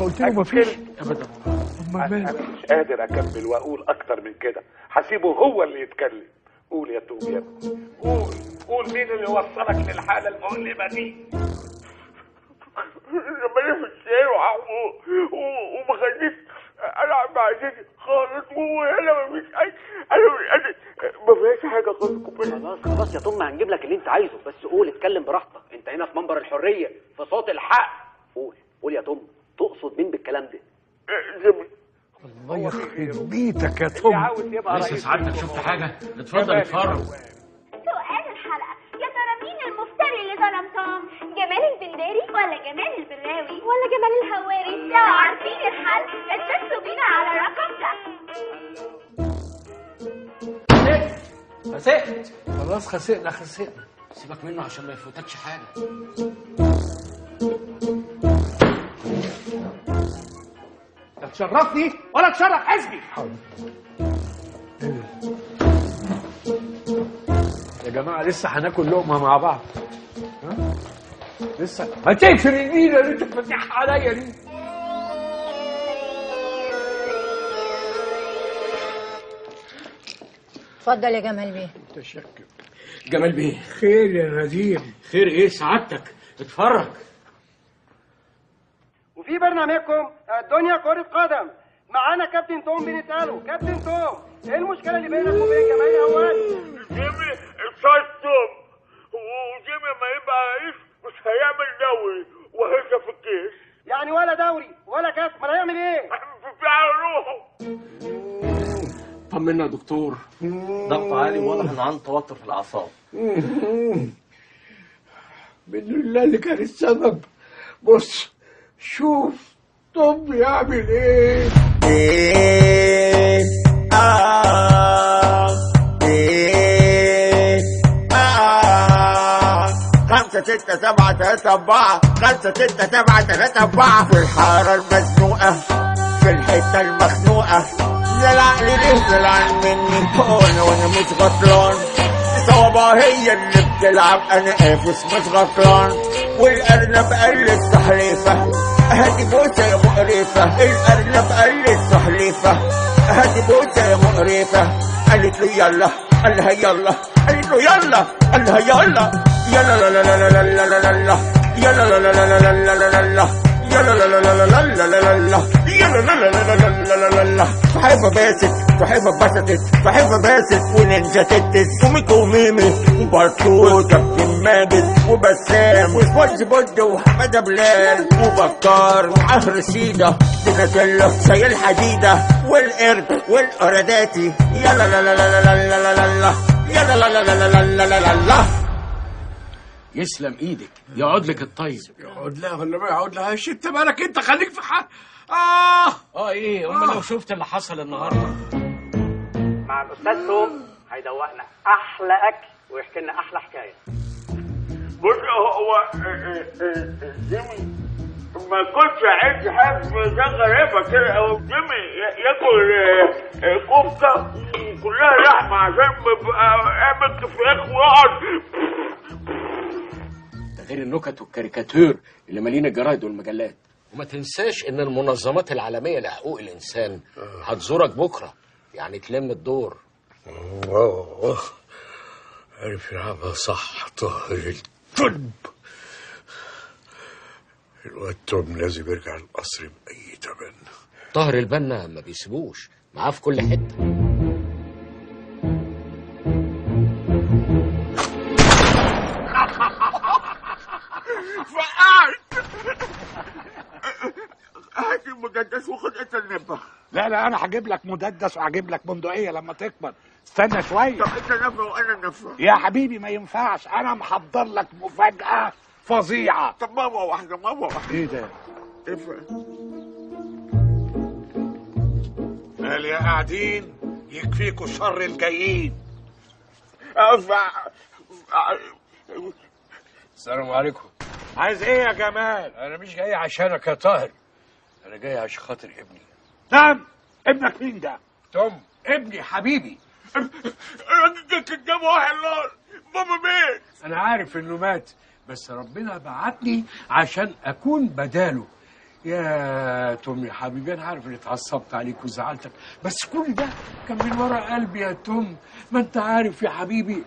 قلت له مفيش ابدا. انا مش قادر اكمل واقول اكتر من كده، هسيبه هو اللي يتكلم. قول يا توب يا ابني، قول مين اللي وصلك للحاله المؤلمه دي؟ ربنا في الشارع وما خليش العب مع جدي خالص، وهنا مفيش انا ما فيهاش حاجه خالص. خلاص يا توم، هنجيب لك اللي انت عايزه، بس قول اتكلم براحتك، انت هنا في منبر الحريه في صوت الحق. قول يا توم، تقصد مين بالكلام ده؟ الله يخرب بيتك يا توم. لسه سعادتك شفت حاجه؟ اتفضل اتفرج. سؤال الحلقة، يا ترى مين المفتري اللي ظلم توم؟ جمال البنداري ولا جمال البراوي ولا جمال الهواري؟ لو عارفين الحل اتصلوا بينا على الرقم ده. خسئت خلاص خسئنا. سيبك منه عشان ما يفوتكش حاجه. لا تشرفني ولا تشرف حزبي. يا جماعه لسه هناكل لقمه مع بعض. ها؟ لسه ما تقفل النيله اللي انت فاتحها عليا دي. اتفضل يا جمال بيه. متشكر. جمال بيه. خير يا نديم. خير ايه سعادتك؟ اتفرج. وفي برنامجكم الدنيا كرة قدم معانا كابتن توم بنسأله. كابتن توم، ايه المشكلة اللي بينك وبين جمال الهواري؟ جيمي اتصدم، وجيمي ما يبقى رئيس مش هيعمل دوري وهيكسب في الكيس. يعني ولا دوري ولا كاس، ما هيعمل ايه؟ في روحه. طمنا يا دكتور. ضغط عالي واضح انه عنده توتر في الاعصاب. باذن الله اللي كان السبب. بص شوف طب يعمل ايه. 5 6 7 3 4 5 6 7 3 4 في الحارة المزنوقة في الحتة المخنوقة. زلع لي ليه زلع مني وانا مش غطلان. صوابع هي اللي بتلعب انا قافش مش غطلان. والارنب قال لي السحليفة هاتي بوسة يا مقرفة. الارنب قال لي السحليفة هاتي بوسة يا مقرفة. قالت له يلا، قال لها يلا، قالت له يلا، قال لها يلا يلا لا لا لا لا لا لا لا يلا لا لا لا لا لا لا لا يلا لا لا لا لا لا لا لا يلا لا لا لا لا لا لا. صحيفة باسط، صحيفة بسطت، صحيفة باسط ونينجا تتس وميكو وميمي وبارتو كابتن ماجد وبسام وسبونج بود وحمادة بلال وبكار ومعاه رشيدة ديناتيلا شاي الحديدة والقرد والقرداتي. يلا لا لا لا لا لا لا لا يلا لا لا لا لا لا لا لا. يسلم ايدك، يقعد لك الطيب. يقعد لها ولا ما يقعد لهاش؟ انت مالك؟ انت خليك في حق. ايه امال لو شفت اللي حصل النهارده. مع الاستاذ توم هيدوقنا احلى اكل ويحكي لنا احلى حكايه. بص هو جيمي ما كنتش عايز حاجه غريبه كده، او جيمي ياكل كفته كلها لحمه عشان بيبقى قامت فراخ ويقعد. ده غير النكت والكاريكاتير اللي مالين الجرايد والمجلات. وما تنساش ان المنظمات العالميه لحقوق الانسان هتزورك بكره، يعني تلم الدور. عارف يلعبها صح. طاهر الكلب، الواد توم لازم يرجع القصر بأي تمن. طاهر البنا ما بيسيبوش، معاه في كل حته. فقعت. هات المسدس وخد انت النبه. لا انا هجيب لك مسدس وهجيب لك بندقيه لما تكبر. استنى شويه. طب انت نفه وانا نفه. يا حبيبي ما ينفعش، انا محضر لك مفاجاه فظيعه. طب ماما واحده ماما واحده. ايه ده؟ افرق. قال يا قاعدين يكفيكوا شر الجايين. السلام عليكم. عايز ايه يا جمال؟ انا مش جاي عشانك يا طاهر، انا جاي عشان خاطر ابني. نعم؟ ابنك مين ده؟ توم ابني حبيبي. الراجل ده كداب واحد نار. بابا مات. انا عارف انه مات، بس ربنا بعتني عشان اكون بداله. يا توم يا حبيبي، انا عارف اني اتعصبت عليك وزعلتك، بس كل ده كان من ورا قلبي يا توم. ما انت عارف يا حبيبي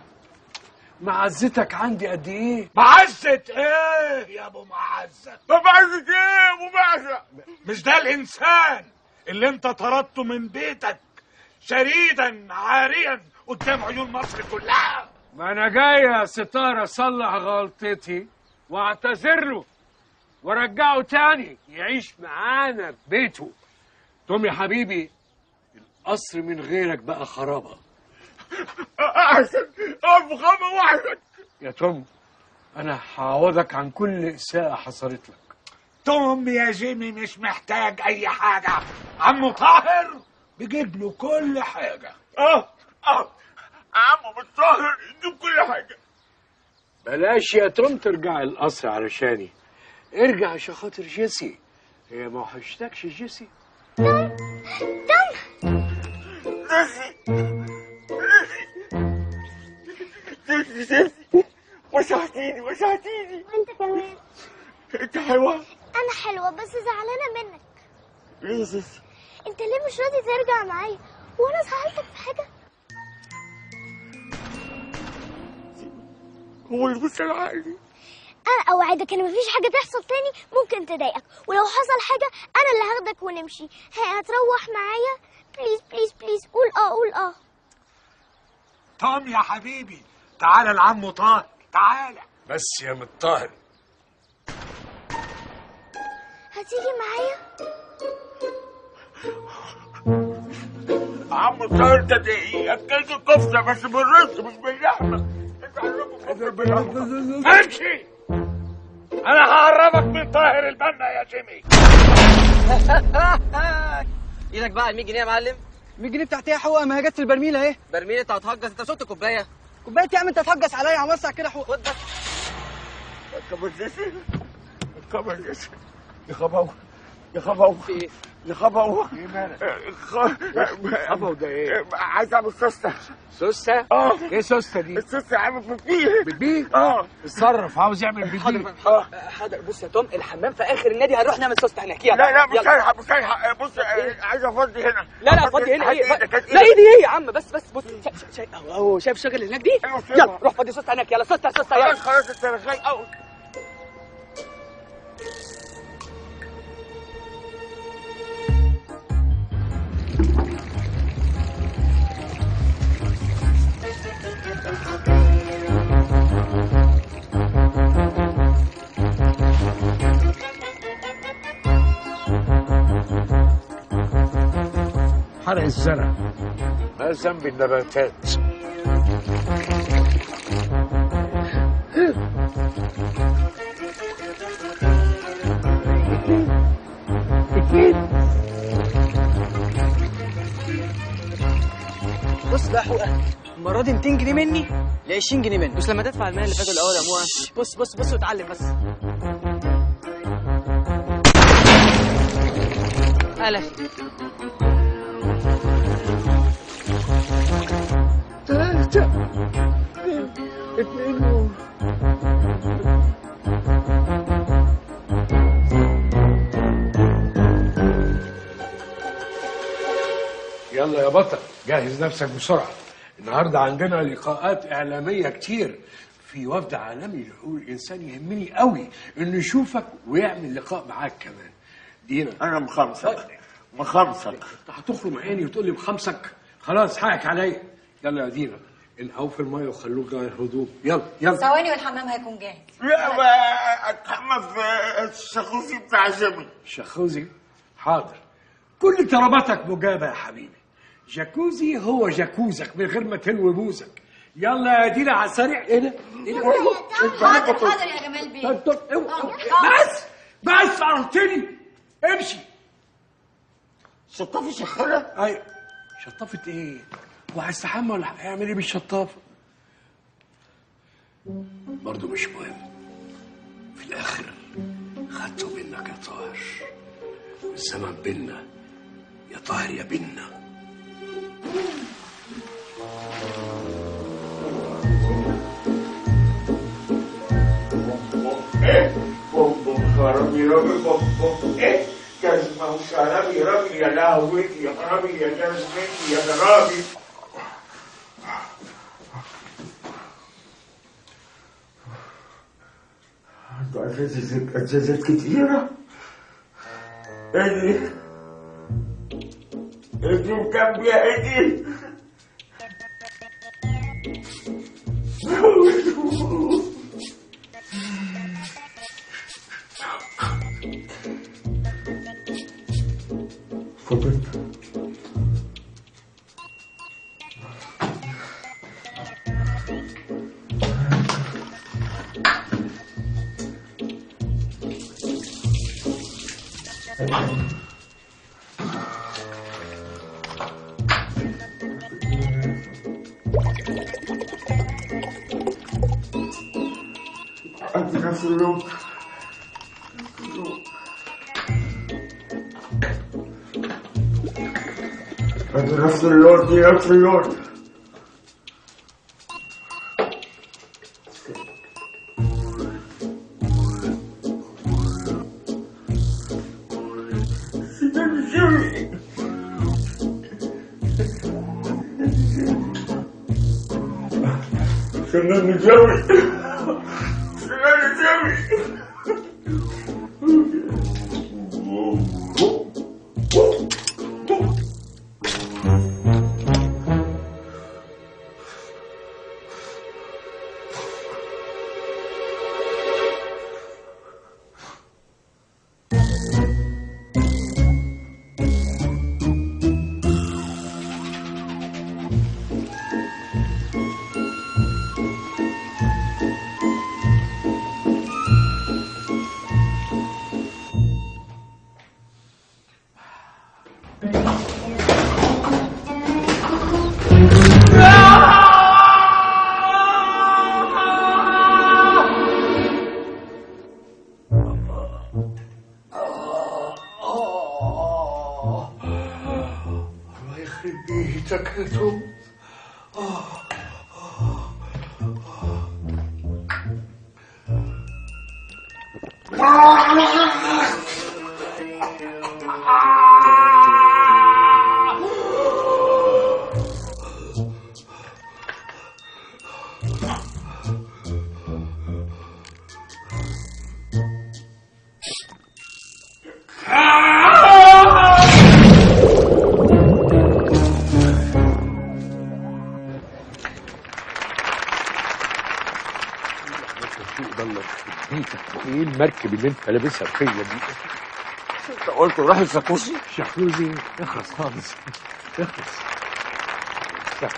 معزتك عندي قد ايه. معزة ايه يا ابو معزة؟ معزة ايه يا ابو معزة؟ مش ده الانسان اللي انت طردته من بيتك شريدا عاريا قدام عيون مصر كلها؟ ما انا جاي يا ستار اصلح غلطتي واعتذر له ورجعه تاني يعيش معانا في بيته. توم يا حبيبي، القصر من غيرك بقى خرابه. احسن ابو خامه واحد. يا توم انا هعوضك عن كل اساءه حصلت لك. توم يا جيمي مش محتاج اي حاجه، عمو طاهر بيجيب له كل حاجه. عمو طاهر يجيب كل حاجه. بلاش يا توم ترجع القصر علشاني، ارجع عشان خاطر جيسي. هي ما وحشتكش جيسي؟ وسعتيني. وانت كمان. انت حلوه. انا حلوه بس زعلانه منك. ليه يا سيسي؟ انت ليه مش راضي ترجع معايا؟ وانا زعلتك في حاجه؟ هو اللي بص عقلي. انا اوعدك ان مفيش حاجه تحصل تاني ممكن تضايقك، ولو حصل حاجه انا اللي هاخدك ونمشي. هتروح معايا؟ بليز بليز بليز. قول توم يا حبيبي تعالى لعمو طاهر، تعالى. بس يا متطاهر هتيجي معايا؟ عمو طاهر ده اكلت كفته بس بالرز مش باللحمه. امشي، انا هقربك من طاهر البنا يا جيمي. ايدك بقى ال 100 جنيه يا معلم. 100 جنيه بتاعتي يا حقوقه؟ ما هي جت في البرميل اهي. برميل؟ انت هتهجس؟ انت شفت كوبايه؟ كوبايه يا عم انت هتهجس عليا. هوسع كده حقوق. خد بس. يا خباوه في ايه؟ يا خباوه. ايه مالك؟ خباوه ده ايه؟ عايز اعمل سوسته. سوسته؟ ايه سوسته دي؟ السوسته عامل بيبيه. بيبيه؟ اتصرف، عاوز يعمل بيبيه. حاضر. بص يا توم، الحمام في اخر النادي، هنروح نعمل سوسته هناك. يلا. لا مش هلحق. بص عايز افضي هنا. لا فضي هنا. ايه؟ لا ايدي ايه يا عم؟ بس بص. شايف الشغل اللي هناك دي؟ يلا روح فضي سوسته هناك. يلا سوسته يلا. خلاص انت رغاي قوي. حرق الزرع ما ذنب النباتات. بص بقى حقوقك المره دي 200 جنيه مني ل 20 جنيه منك، مش لما تدفع المال اللي فاتوا الاول يا موها. بص بص بص وتعلم بس. ألف 3 2 يلا يا بطل جهز نفسك بسرعة. النهاردة عندنا لقاءات إعلامية كتير. في وفد عالمي لحقوق الإنسان يهمني قوي إنه يشوفك ويعمل لقاء معاك كمان. دينا أنا مخمسك مخمسك. أنت هتخرم عيني وتقول لي مخمسك؟ خلاص حقك عليا. يلا يا دينا انقعوا في المية وخلوك جاي الهدوم. يلا يلا. ثواني والحمام هيكون جاهز. لا بقى اتحمى في الشاكوزي بتاع جيمي. شاكوزي؟ حاضر. كل طلباتك مجابة يا حبيبي. جاكوزي هو جاكوزك من غير ما تلوي بوزك. يلا يا دينا على السريع. ايه ده؟ ايه ده؟ حاضر يا جمال بيه. بس قررتني. امشي. شطافة شغالة؟ ايوه. شطافة ايه؟ وهيستحمى ولا هيعمل ايه بالشطافة؟ برضه مش مهم. في الآخر خدته منك يا طاهر. والزمن بينا يا طاهر يا بينا. خرابي ربي ايه جزمة وشرابي ربي يا لهوتي يا خرابي يا جزمتي يا خرابي. عنده أزازات كتيرة. ايه دي وكام بيها ايه دي؟ فضل أنت نفس اللون. أنت نفس اللون دي نفس اللون. شنو نجوي ايه المركب اللي انت لابسها فيا دي؟ انت قلت روح الجاكوزي؟ جاكوزي اخلص خالص اخلص. سهل.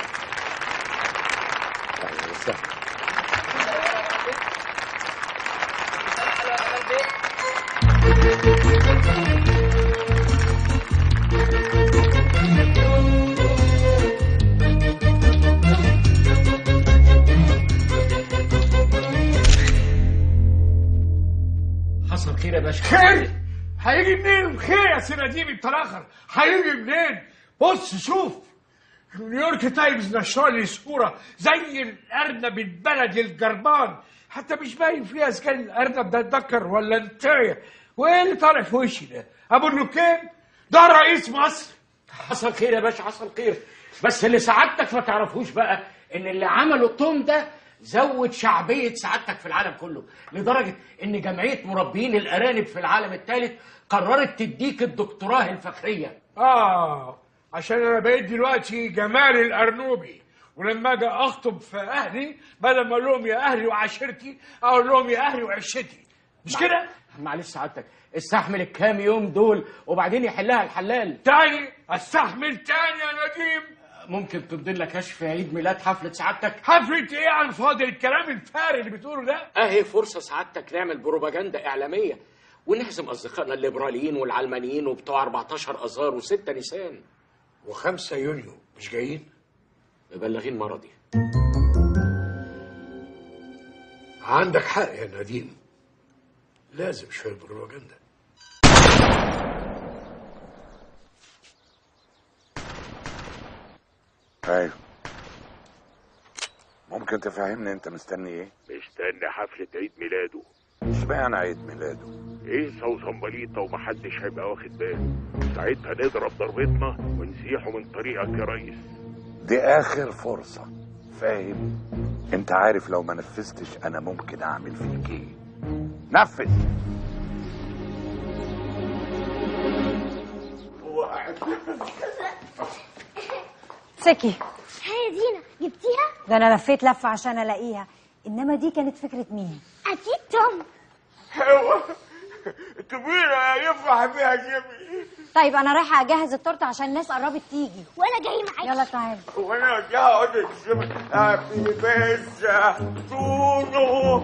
حصل خير يا باشا. خير؟ هيجي منين خير يا سي نديم انت الاخر؟ هيجي منين؟ بص شوف، نيويورك تايمز نشر لي صوره زي الارنب البلدي الجربان، حتى مش باين فيها اذا كان الارنب ده ذكر ولا انتايه. وايه اللي طالع في وشي ده؟ ابو النكام ده رئيس مصر. حصل خير يا باشا، حصل خير، بس اللي سعادتك ما تعرفوش بقى ان اللي عمله توم ده زود شعبية سعادتك في العالم كله، لدرجة ان جمعية مربيين الارانب في العالم الثالث قررت تديك الدكتوراه الفخرية. عشان انا بقيت دلوقتي جمال الارنوبي، ولما اجي اخطب في اهلي بدل ما اقول لهم يا اهلي وعشيرتي اقول لهم يا اهلي وعشتي، مش كده؟ معلش سعادتك استحمل الكام يوم دول وبعدين يحلها الحلال. تاني استحمل تاني يا نديم؟ ممكن تمضي لك كشف عيد ميلاد حفلة سعادتك؟ حفلة ايه عن فاضي الكلام الفارغ اللي بتقوله ده؟ اهي فرصة سعادتك نعمل بروباجندا اعلامية ونهزم اصدقائنا الليبراليين والعلمانيين وبتوع 14 اذار و6 نيسان و5 يونيو مش جايين؟ مبلغين مرضي. عندك حق يا نديم، لازم شوية بروباجندا. ايوه، ممكن تفهمني انت مستني ايه؟ مستني حفلة عيد ميلاده. اشمعنى عيد ميلاده؟ ايه وصنبليطة ومحدش هيبقى واخد باله، ساعتها نضرب ضربتنا ونزيحه من طريقك يا ريس. دي اخر فرصة، فاهم؟ انت عارف لو ما نفذتش انا ممكن اعمل فيك ايه. نفذ. سكي هي دينا جبتيها؟ ده انا لفيت لفه عشان الاقيها، انما دي كانت فكره مين؟ اكيد توم. هو كبيرة يفرح بيها جيمي. طيب انا رايحه اجهز التورته عشان الناس قربت تيجي. وانا جاي معاكي. يلا تعالي. وانا جاي اقول لك جيمي هابي بيرث تونو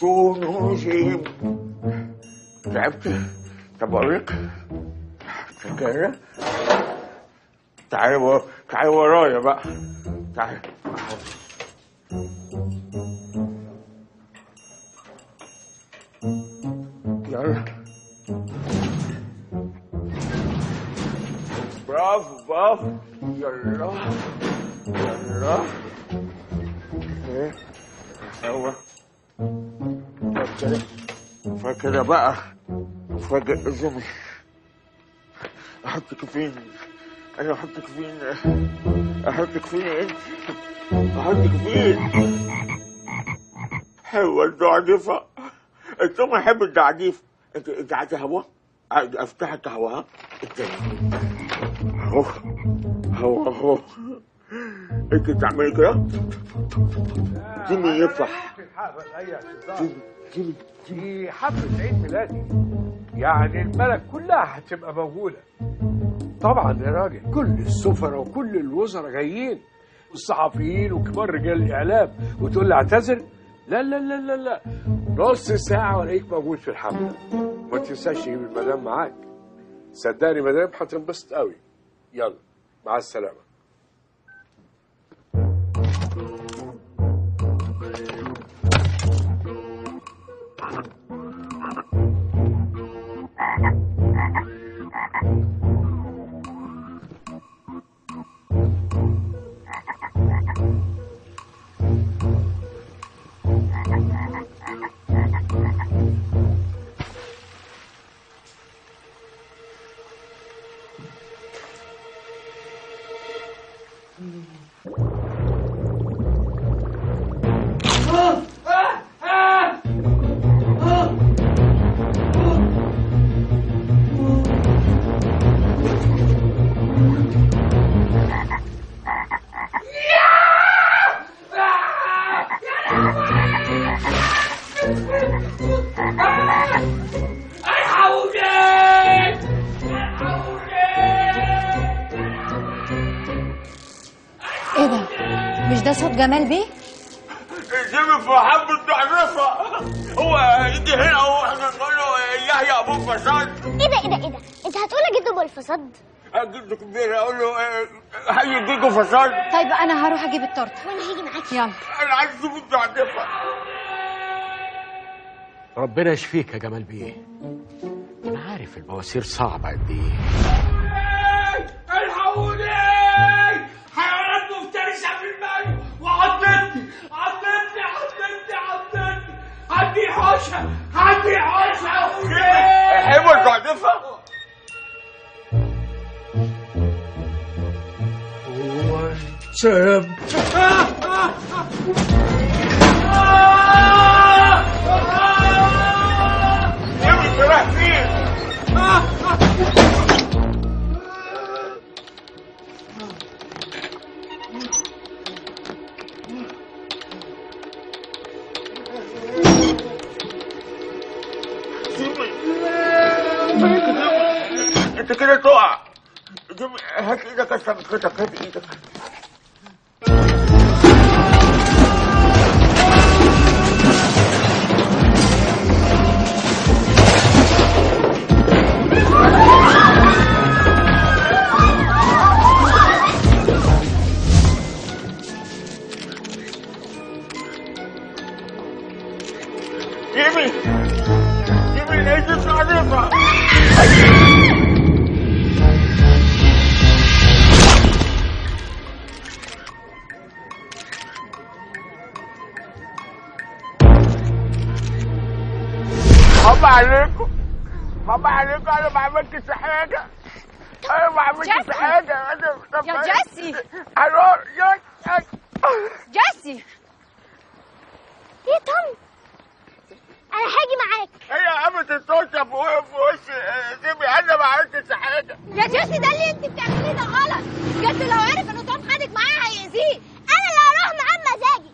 تونو جيم. تعبت؟ طب اقول لك كده، تعالي ورايا بقى، تعالي. يلا برافو برافو، يلا يلا. ايه هو فاكرة بقى، فاكر زمي. احطك فين؟ انا احطك فين؟ احطك فين انت؟ احطك فين؟ حلوة الدعدفة. انتم يحب الدعديف. انت عايزة هوا؟ افتح القهوة. ها؟ اهو انت تعملي كده؟ جيمي يفرح. دي حفلة عيد ميلادي، يعني البلد كلها هتبقى موجودة. طبعا يا راجل كل السفراء وكل الوزراء جايين والصحفيين وكبار رجال الإعلام، وتقول لي اعتذر؟ لا لا لا لا لا، نص ساعة وألاقيك موجود في الحفلة. ما تنساش تجيب المدام معاك، صدقني مدام هتنبسط قوي. يلا مع السلامة. ايه ده؟ مش ده صوت جمال بيه؟ جيمي في حبة تعرفة. هو يجي هنا واحنا نقول له يحيى ابو الفساد. ايه ده؟ انت هتقول لجده ابو الفساد؟ جده كبير اقول له حي جيجو فساد. طيب انا هروح اجيب التورته وانا هاجي معاك. يلا. انا عايز اشوف التعرفة. ربنا يشفيك يا جمال بيه. انا عارف البواسير صعبه قد ايه. الحقوني! حيوانات مفترسه في الماء وعضتني. عندي حوشه. حلوه التعرفة. سلام. جيمي رايح فين؟ انت كده تقع. جيمي هات ايدك عشان كتفك. هات ايدك. جيمي لقيت التعرفة. حرام عليكم انا ما عملتش حاجه. يا جيسي. الو جيسي. ايه توم؟ انا هاجي معاك. هي قامت التوته في وشي. جيمي انا ما عملتش حاجه. يا جيسي ده اللي انت بتعمليه ده غلط. بجد لو عرف ان توم خدك معاه هيأذيه. انا اللي هروح معاه بمزاجي.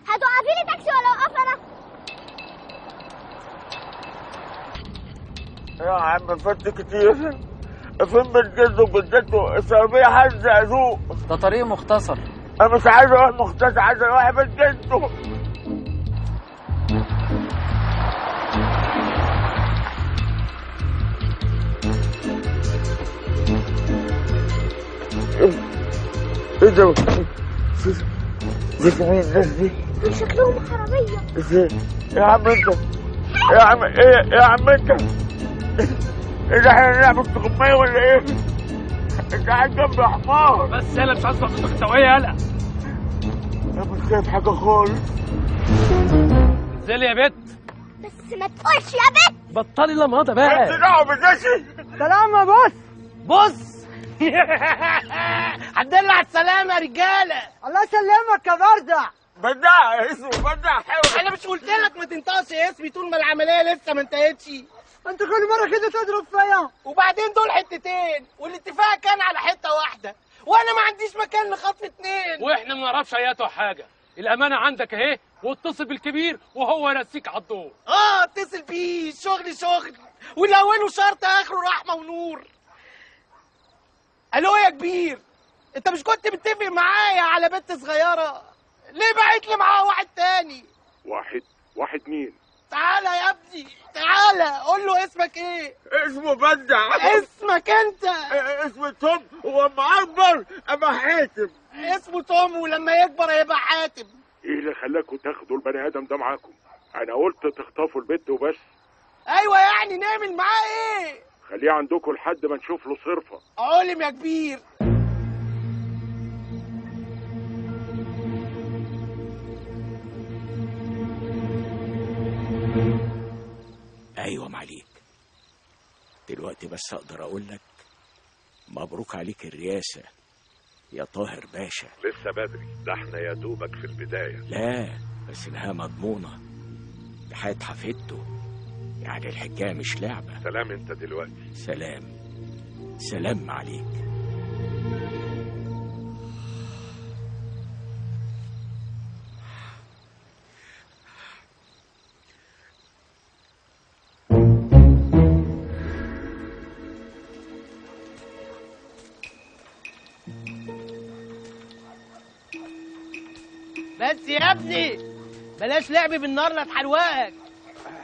هتوقفي لي تاكسي ولا اوقف انا؟ يا عم فات كتير. فين بيت جده وجدته؟ السربيه حد ذوق. ده طريق مختصر. انا مش عايز اروح مختصر، عايز اروح بيت جده. ايه ده؟ دي مين الناس دي؟ شكلهم حرامية. ازاي؟ يا عم انت. يا عم انت. ايه ده احنا نلعب استغماية ولا ايه؟ انت قاعد جنبي يا حمار. بس يلا مش عايز تاخد التوعية يلا. انا مش شايف حاجة خالص. انزلي يا بت. بس ما تقولش يا بت. بطلي لماضة بقى. انت دعوة بجيسي. سلام يا بص الحمد لله على السلامة يا رجالة. الله يسلمك يا بردع. بدع اسمه بدع حلو. انا مش قلت لك ما تنطقش اسمي طول ما العملية لسه ما انتهتش؟ انت كل مرة كده تضرب فيا. وبعدين دول حتتين والاتفاق كان على حتة واحدة وانا ما عنديش مكان لخطف اتنين. واحنا ما نعرفش اياته حاجة. الامانة عندك اهي واتصل بالكبير وهو ينسيك على الدور. اتصل بيه. شغل والاوله شرط اخره رحمة ونور. الو يا كبير، انت مش كنت متفق معايا على بنت صغيرة؟ ليه بعت لي معاها واحد تاني؟ واحد مين؟ تعالى يا ابني تعالى قول له اسمك ايه؟ اسمه بدع. اسمك انت؟ اسمه توم ولما اكبر ابقى حاتم. اسمه توم ولما يكبر هيبقى حاتم. ايه اللي خلاكوا تاخدوا البني ادم ده معاكم؟ انا قلت تخطفوا البت وبس. ايوه يعني نعمل معاه ايه؟ خليه عندكم لحد ما نشوف له صرفه. علم يا كبير. ايوه معليك. دلوقتي بس اقدر اقول لك مبروك عليك الرئاسة يا طاهر باشا. لسه بدري، ده احنا يا دوبك في البداية. لا بس انها مضمونة. ده حياة حفيدته، يعني الحكاية مش لعبة. سلام انت دلوقتي. سلام عليك. بس يا ابني بلاش لعب بالنار لا تحروقك.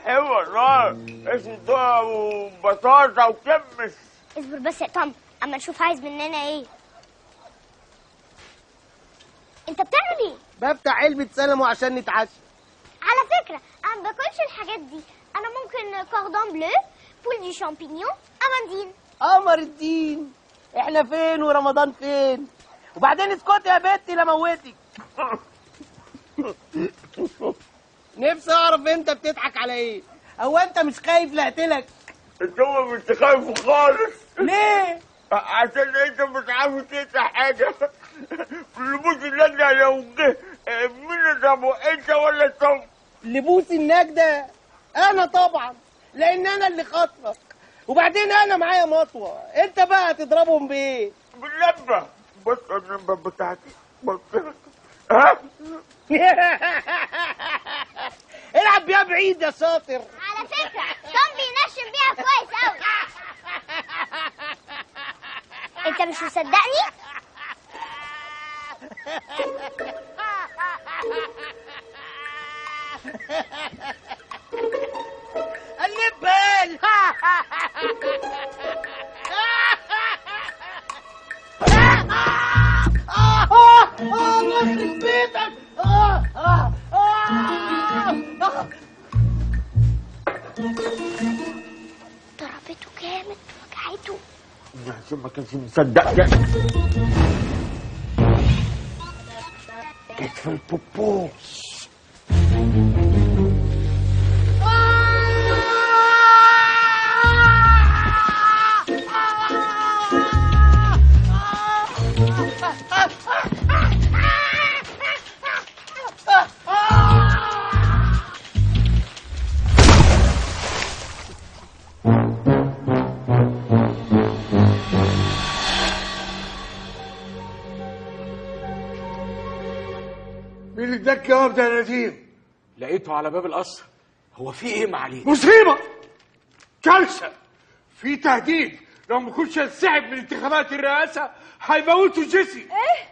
حلوه النار، اسمه ده وبطاطا وكمس. اصبر بس يا طم اما نشوف عايز مننا ايه. انت بتعمل ايه؟ بفتح علبة سلمو عشان نتعشى. على فكرة انا ما باكلش الحاجات دي، انا ممكن كوردون بلو، فول دي شامبينيون، اماندين. قمر الدين، احنا فين ورمضان فين؟ وبعدين اسكتي يا بنتي لا موتك. نفسي اعرف انت بتضحك على ايه؟ هو انت مش خايف لقتلك؟ انت مش خايف خالص. ليه؟ عشان انت مش عارف تنسى حاجه. لبوس النجدة لو جه مين يضربه، انت ولا الصم؟ لبوس النجدة انا طبعا، لان انا اللي خاطفك، وبعدين انا معايا مطوه، انت بقى هتضربهم بايه؟ باللمبه. بص اللمبه بتاعتي بص. ها؟ العب بيها بعيد يا شاطر. على فكرة توم بينشن بيها كويس قوي. انت مش مصدقني؟ اللبال. يخرب بيتك. ضربته جامد وجعته. عشان ما كانش مصدقني. كتف البوبوس. مين اللي اداك الجواب ده يا نديم؟ لقيته على باب القصر. هو في ايه معاليك؟ مصيبه، كارثه، في تهديد. لو ما كنتش هتسحب من انتخابات الرئاسه هيموتوا جيسي. ايه؟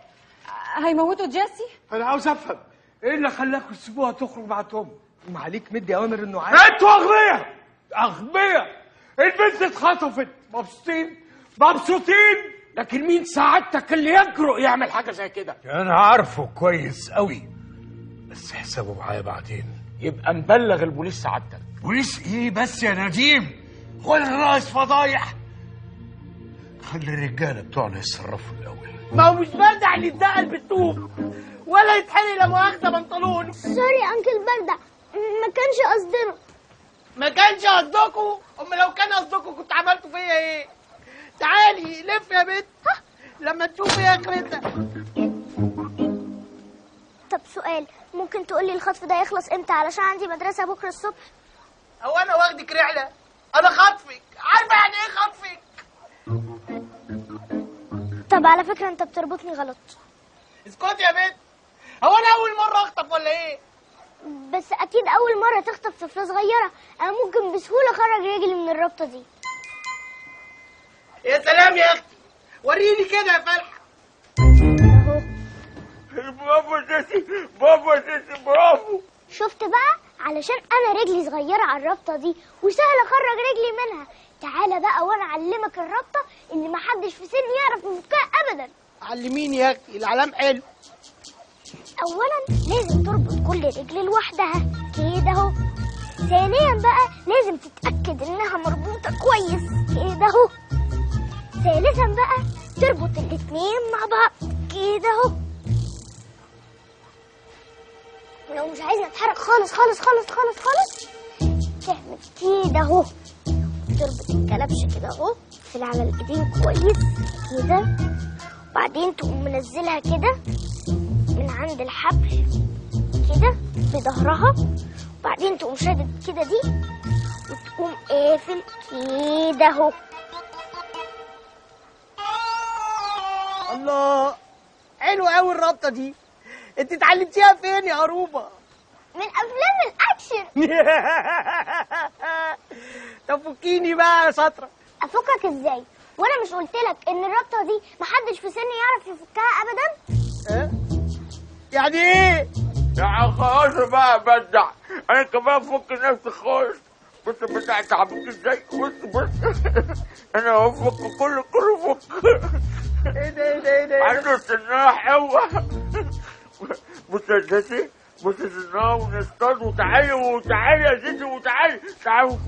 هيموتوا جيسي؟ انا عاوز افهم ايه اللي خلاكم تسيبوها تخرج مع توم؟ معاليك مدي اوامر انه عايز. انتوا اغبياء اغبياء. البنت اتخطفت، مبسوطين، لكن مين سعادتك اللي يجرؤ يعمل حاجه زي كده؟ انا عارفه كويس قوي، بس حسابه معايا بعدين. يبقى نبلغ البوليس سعادتك. بوليس ايه بس يا نديم؟ خد الراس فضايح. خلي الرجاله بتوعنا يتصرفوا الاول. ما هو مش بردع اللي يتزقل بالطوب ولا يتحرق لا مؤاخذه بنطلون. سوري انكل بردع، ما كانش قصدنا. ما كانش قصدكوا؟ امال لو كان قصدكوا كنت عملتوا فيا ايه؟ تعالي لف يا بنت لما تشوفي اخرتها. طب سؤال، ممكن تقولي الخطف ده يخلص امتى علشان عندي مدرسة بكرة الصبح؟ هو انا واخدك رحلة؟ انا خطفك، عارفة يعني ايه خطفك؟ طب على فكرة انت بتربطني غلط. اسكتي يا بنت، هو انا اول مرة اخطف ولا ايه؟ بس اكيد اول مرة تخطف طفلة صغيرة، انا ممكن بسهولة اخرج رجلي من الربطة دي. يا سلام يا اختي، وريني كده يا فلحة. برافو يا سيسي، برافو يا سيسي، برافو. شفت بقى؟ علشان انا رجلي صغيرة على الربطة دي وسهل اخرج رجلي منها. تعالى بقى وانا اعلمك الربطة اللي محدش في سني يعرف يفكها ابدا. علميني يا اختي، العلام حلو. اولا لازم تربط كل رجل لوحدها كده اهو. ثانيا بقى لازم تتاكد انها مربوطه كويس كده اهو. ثالثا بقى تربط الاتنين مع بعض كده اهو. ولو مش عايزه اتحرك خالص خالص خالص خالص خالص تعمل كده اهو. تربط الكلبشه كده اهو، تقفل على الايدين كويس كده، وبعدين تقوم منزلها كده من عند الحبل كده بظهرها، وبعدين تقوم شادد كده دي وتقوم قافل كده اهو. الله، حلوه قوي الربطه دي. انت اتعلمتيها فين يا قروبه؟ من افلام الاكشن. طب فكيني بقى يا شاطره. افكك ازاي وانا مش قلت لك ان الربطه دي محدش في سني يعرف يفكها ابدا؟ يعني ايه؟ يا خلاص بقى بدع، انا كمان فك نفسي خالص. بص البتاع تعبك ازاي، بص انا هفك كله فك. ايه ده عنده سناح قوي. بص يا جيسي، بص سناح ونصطاد. وتعالي يا جيسي وتعالي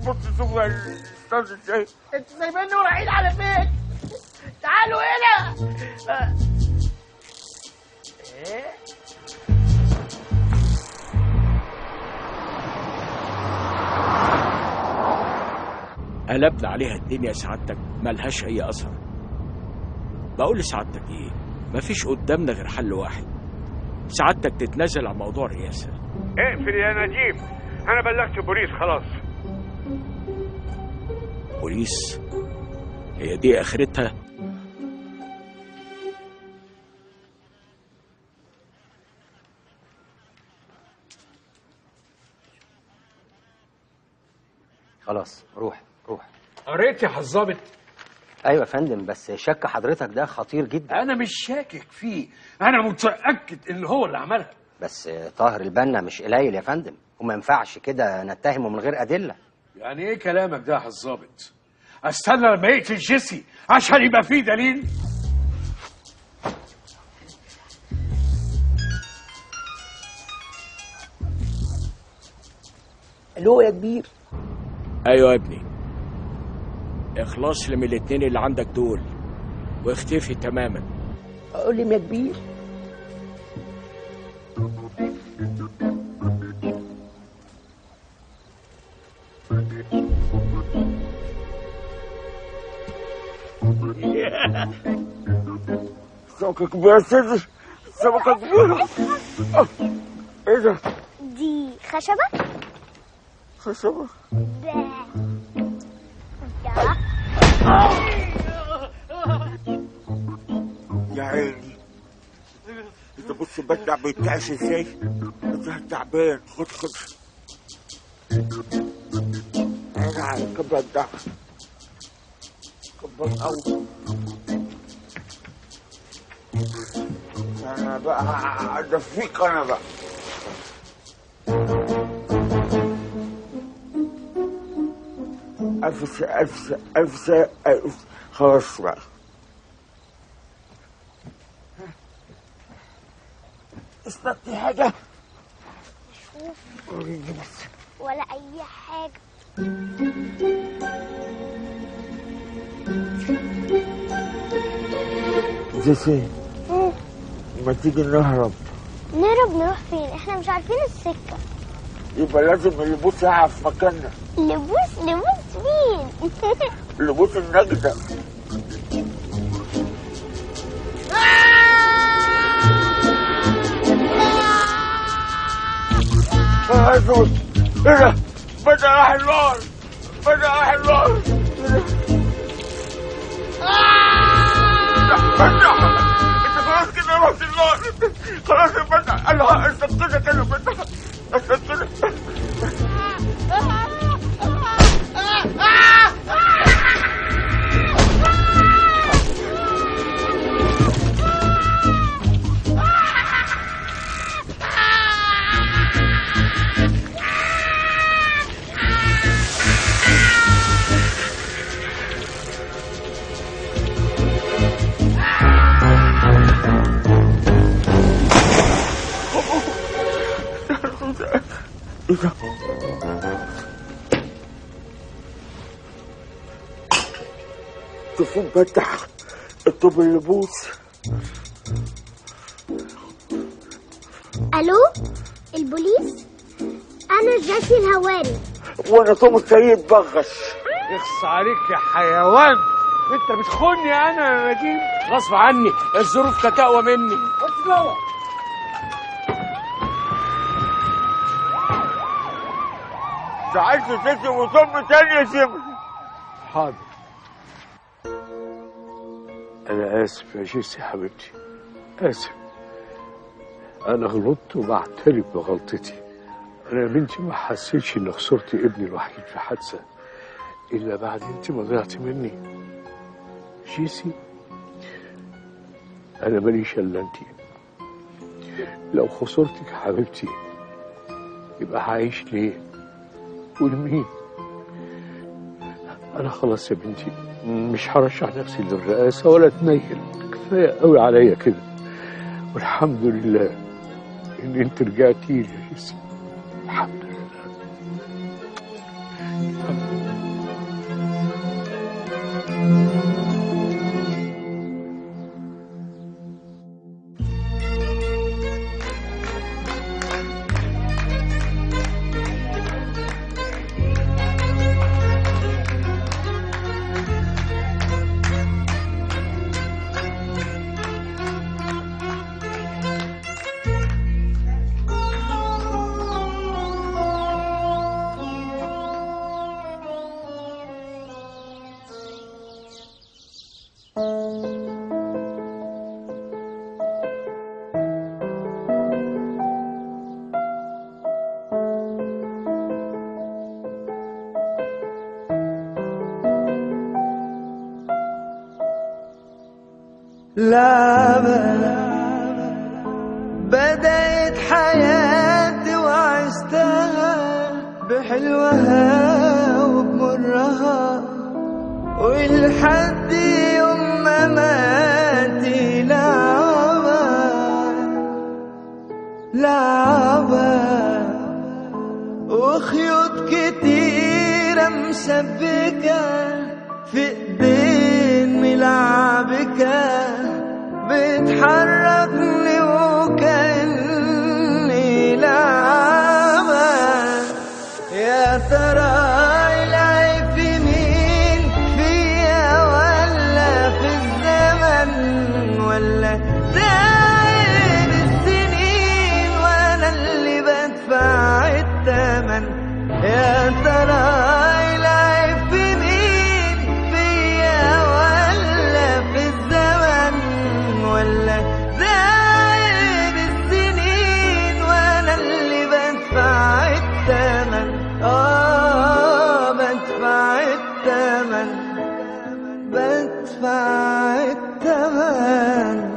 بص شوف نصطاد ازاي. انتوا سايبيني ورايحين على فين؟ تعالوا هنا. ايه؟ قلبنا عليها الدنيا سعادتك، ملهاش اي اثر. بقول لسعادتك ايه، مفيش قدامنا غير حل واحد، سعادتك تتنازل عن موضوع الرئاسه. اقفل يا نجيب، انا بلغت البوليس خلاص. بوليس؟ هي دي اخرتها؟ خلاص روح. قريت يا حظابط؟ ايوه يا فندم، بس شك حضرتك ده خطير جدا. انا مش شاكك فيه، انا متاكد ان هو اللي عملها. بس طاهر البنا مش قليل يا فندم، وما ينفعش كده نتهمه من غير ادله. يعني ايه كلامك ده يا حظابط؟ استنى لما يقتل جيسي عشان يبقى فيه دليل؟ الو يا كبير. ايوه يا ابني، اخلص لي من الاتنين اللي عندك دول واختفي تماما. اقول لي يا كبير. سمكة كبيرة يا سيدي، سمكة كبيرة. ايه ده؟ دي خشبة؟ خشبة؟ يا عيني، انت بص البدع بيتعش ازاي؟ انت تعبان. خد ارجع كبدع كبر قوي. انا بقى ادفيك انا بقى. ألف خلاص بقى. استني حاجة. شوف ولا أي حاجة. جيسي، ما تيجي نهرب؟ نروح فين؟ احنا مش عارفين السكة. يبقى لازم اللبوس يعرف مكاننا. لبوس مين؟ لبوس النجدة. ايه ده؟ بدأ راح النار. بدأ انت خلاص كده رحت النار. خلاص يا بدأ. الله استنقذك انا بدأ. استنقذك. تفوق بدح الطوب اللبوس. الو البوليس، انا جيسي الهواري. وانا توم السيد بغش. يخص عليك يا حيوان، انت بتخوني انا يا نجيب. غصب عني، الظروف كانت اقوى مني. خش جوه. زعلت جيسي وتم تاني يا سيدي. حاضر. أنا آسف يا جيسي حبيبتي، آسف. أنا غلطت وبعترف بغلطتي. أنا يا بنتي ما حسيتش إن خسرت ابني الوحيد في حادثة إلا بعد أنت ما ضيعتي مني. جيسي، أنا ماليش إلا أنت، لو خسرتك يا حبيبتي يبقى هعيش ليه ولمين؟ انا خلاص يا بنتي مش هرشح نفسي للرئاسه ولا اتنيل، كفايه قوي عليا كده. والحمد لله ان انت رجعتي لي يا يوسف، الحمد لله. لعبة بدأت حياتي وعشتها بحلوها وبمرها، ولحد يوم ما ماتي لعبة وخيوط كتيرة مشبكة في ايدين ملعبكة بتحركني وكأني لعبة. يا ترى العيب في مين، فيا ولا في الزمن، ولا داير السنين وانا اللي بدفع الثمن؟ يا ترى العيب في مين، فيا ولا في الزمن، ولا داير السنين وانا اللي بدفع الثمن؟ بدفع الثمن، بدفع الثمن.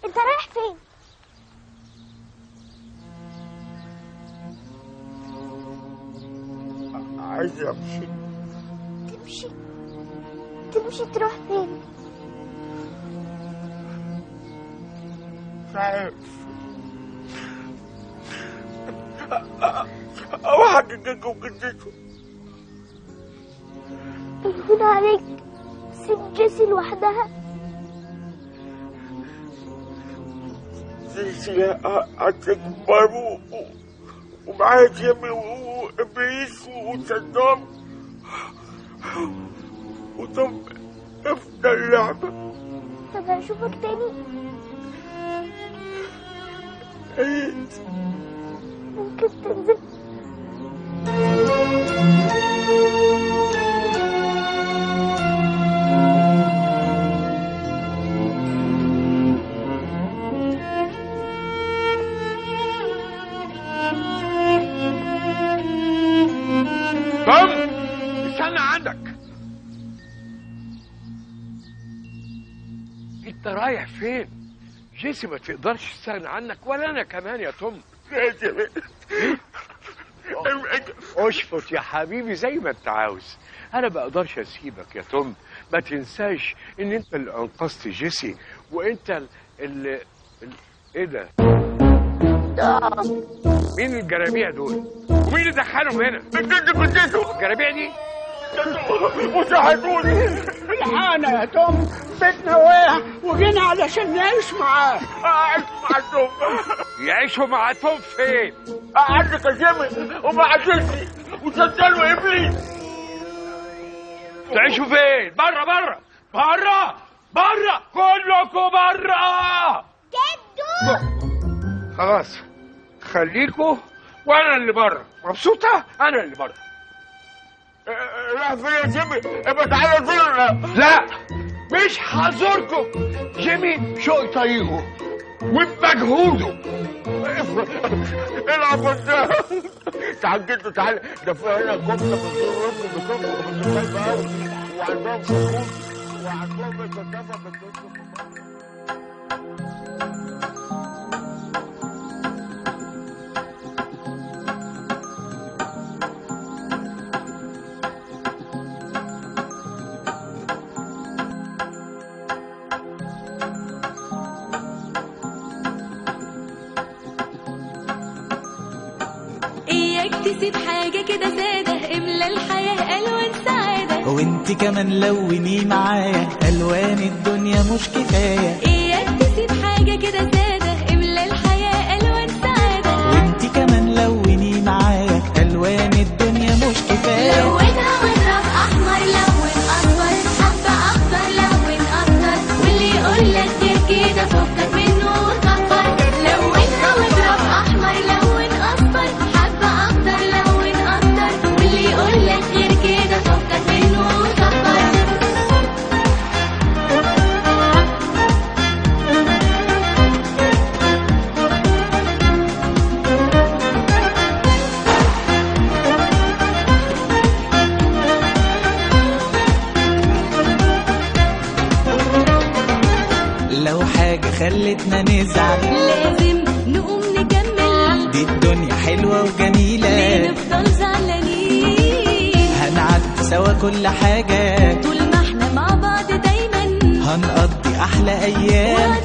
انت رايح فين؟ عايز امشي. تمشي تروح فين؟ مش عارف. اروح اجدكم جدته. يهون عليك، سيب جيسي لوحدها. جيسي هتكبر ومعايا جيمي وابليس وصدام وطب افضل اللعبة. طب هشوفك تاني؟ ممكن تنزل؟ توم استنى عندك. انت رايح فين؟ جيسي ما تقدرش تستغنى عنك ولا انا كمان يا توم. اشفط يا حبيبي زي ما انت عاوز، انا ما اقدرش اسيبك يا توم. ما تنساش ان انت اللي انقذت جيسي، وانت اللي ايه ده؟ مين الجرابيع دول؟ ومين اللي دخلهم هنا؟ الجرابيع دي وساعدوني الحقنا يا توم، بيتنا وقع وجينا علشان نعيش معاه. اعيش مع توم؟ يعيشوا مع توم فين؟ عندك يا جيمي ومع جيسي وسجل وابليس. تعيشوا فين؟ بره بره بره بره، كلكم بره. جدو خلاص خليكوا وانا اللي بره. مبسوطه؟ انا اللي بره. راح فين يا جيمي؟ ابقى تعالى زورنا. لا مش هزوركم. جيمي شوق طريقه وبمجهوده. العب ده. تعال جدو تعال، ده في هنا كفته بتزور رز بكفته بتزور قوي، وعندهم فلوس وعندهم الكتافه بتزور. تسيب حاجة كده سادة، املى الحياة ألوان سعادة. وانت كمان لوني معايا ألوان الدنيا مش كفاية. إياك تسيب حاجة كده سادة، املى الحياة ألوان سعادة. وانت كمان لوني معايا ألوان الدنيا مش كفاية. لونها واضرب أحمر، لون أصفر، حبة أخضر، لون أخضر. واللي يقولك غير كده فكك منه وكفر. لونها واضرب أحمر، لون أصفر، يقولك غير كده فكك منه وكفر. لو حاجة خلتنا نزعل لازم نقوم نكمل، دي الدنيا حلوة وجميلة، ليه نفضل زعلانين؟ هنعدي سوا كل حاجة طول ما احنا مع بعض دايما، هنقضي أحلى أيام.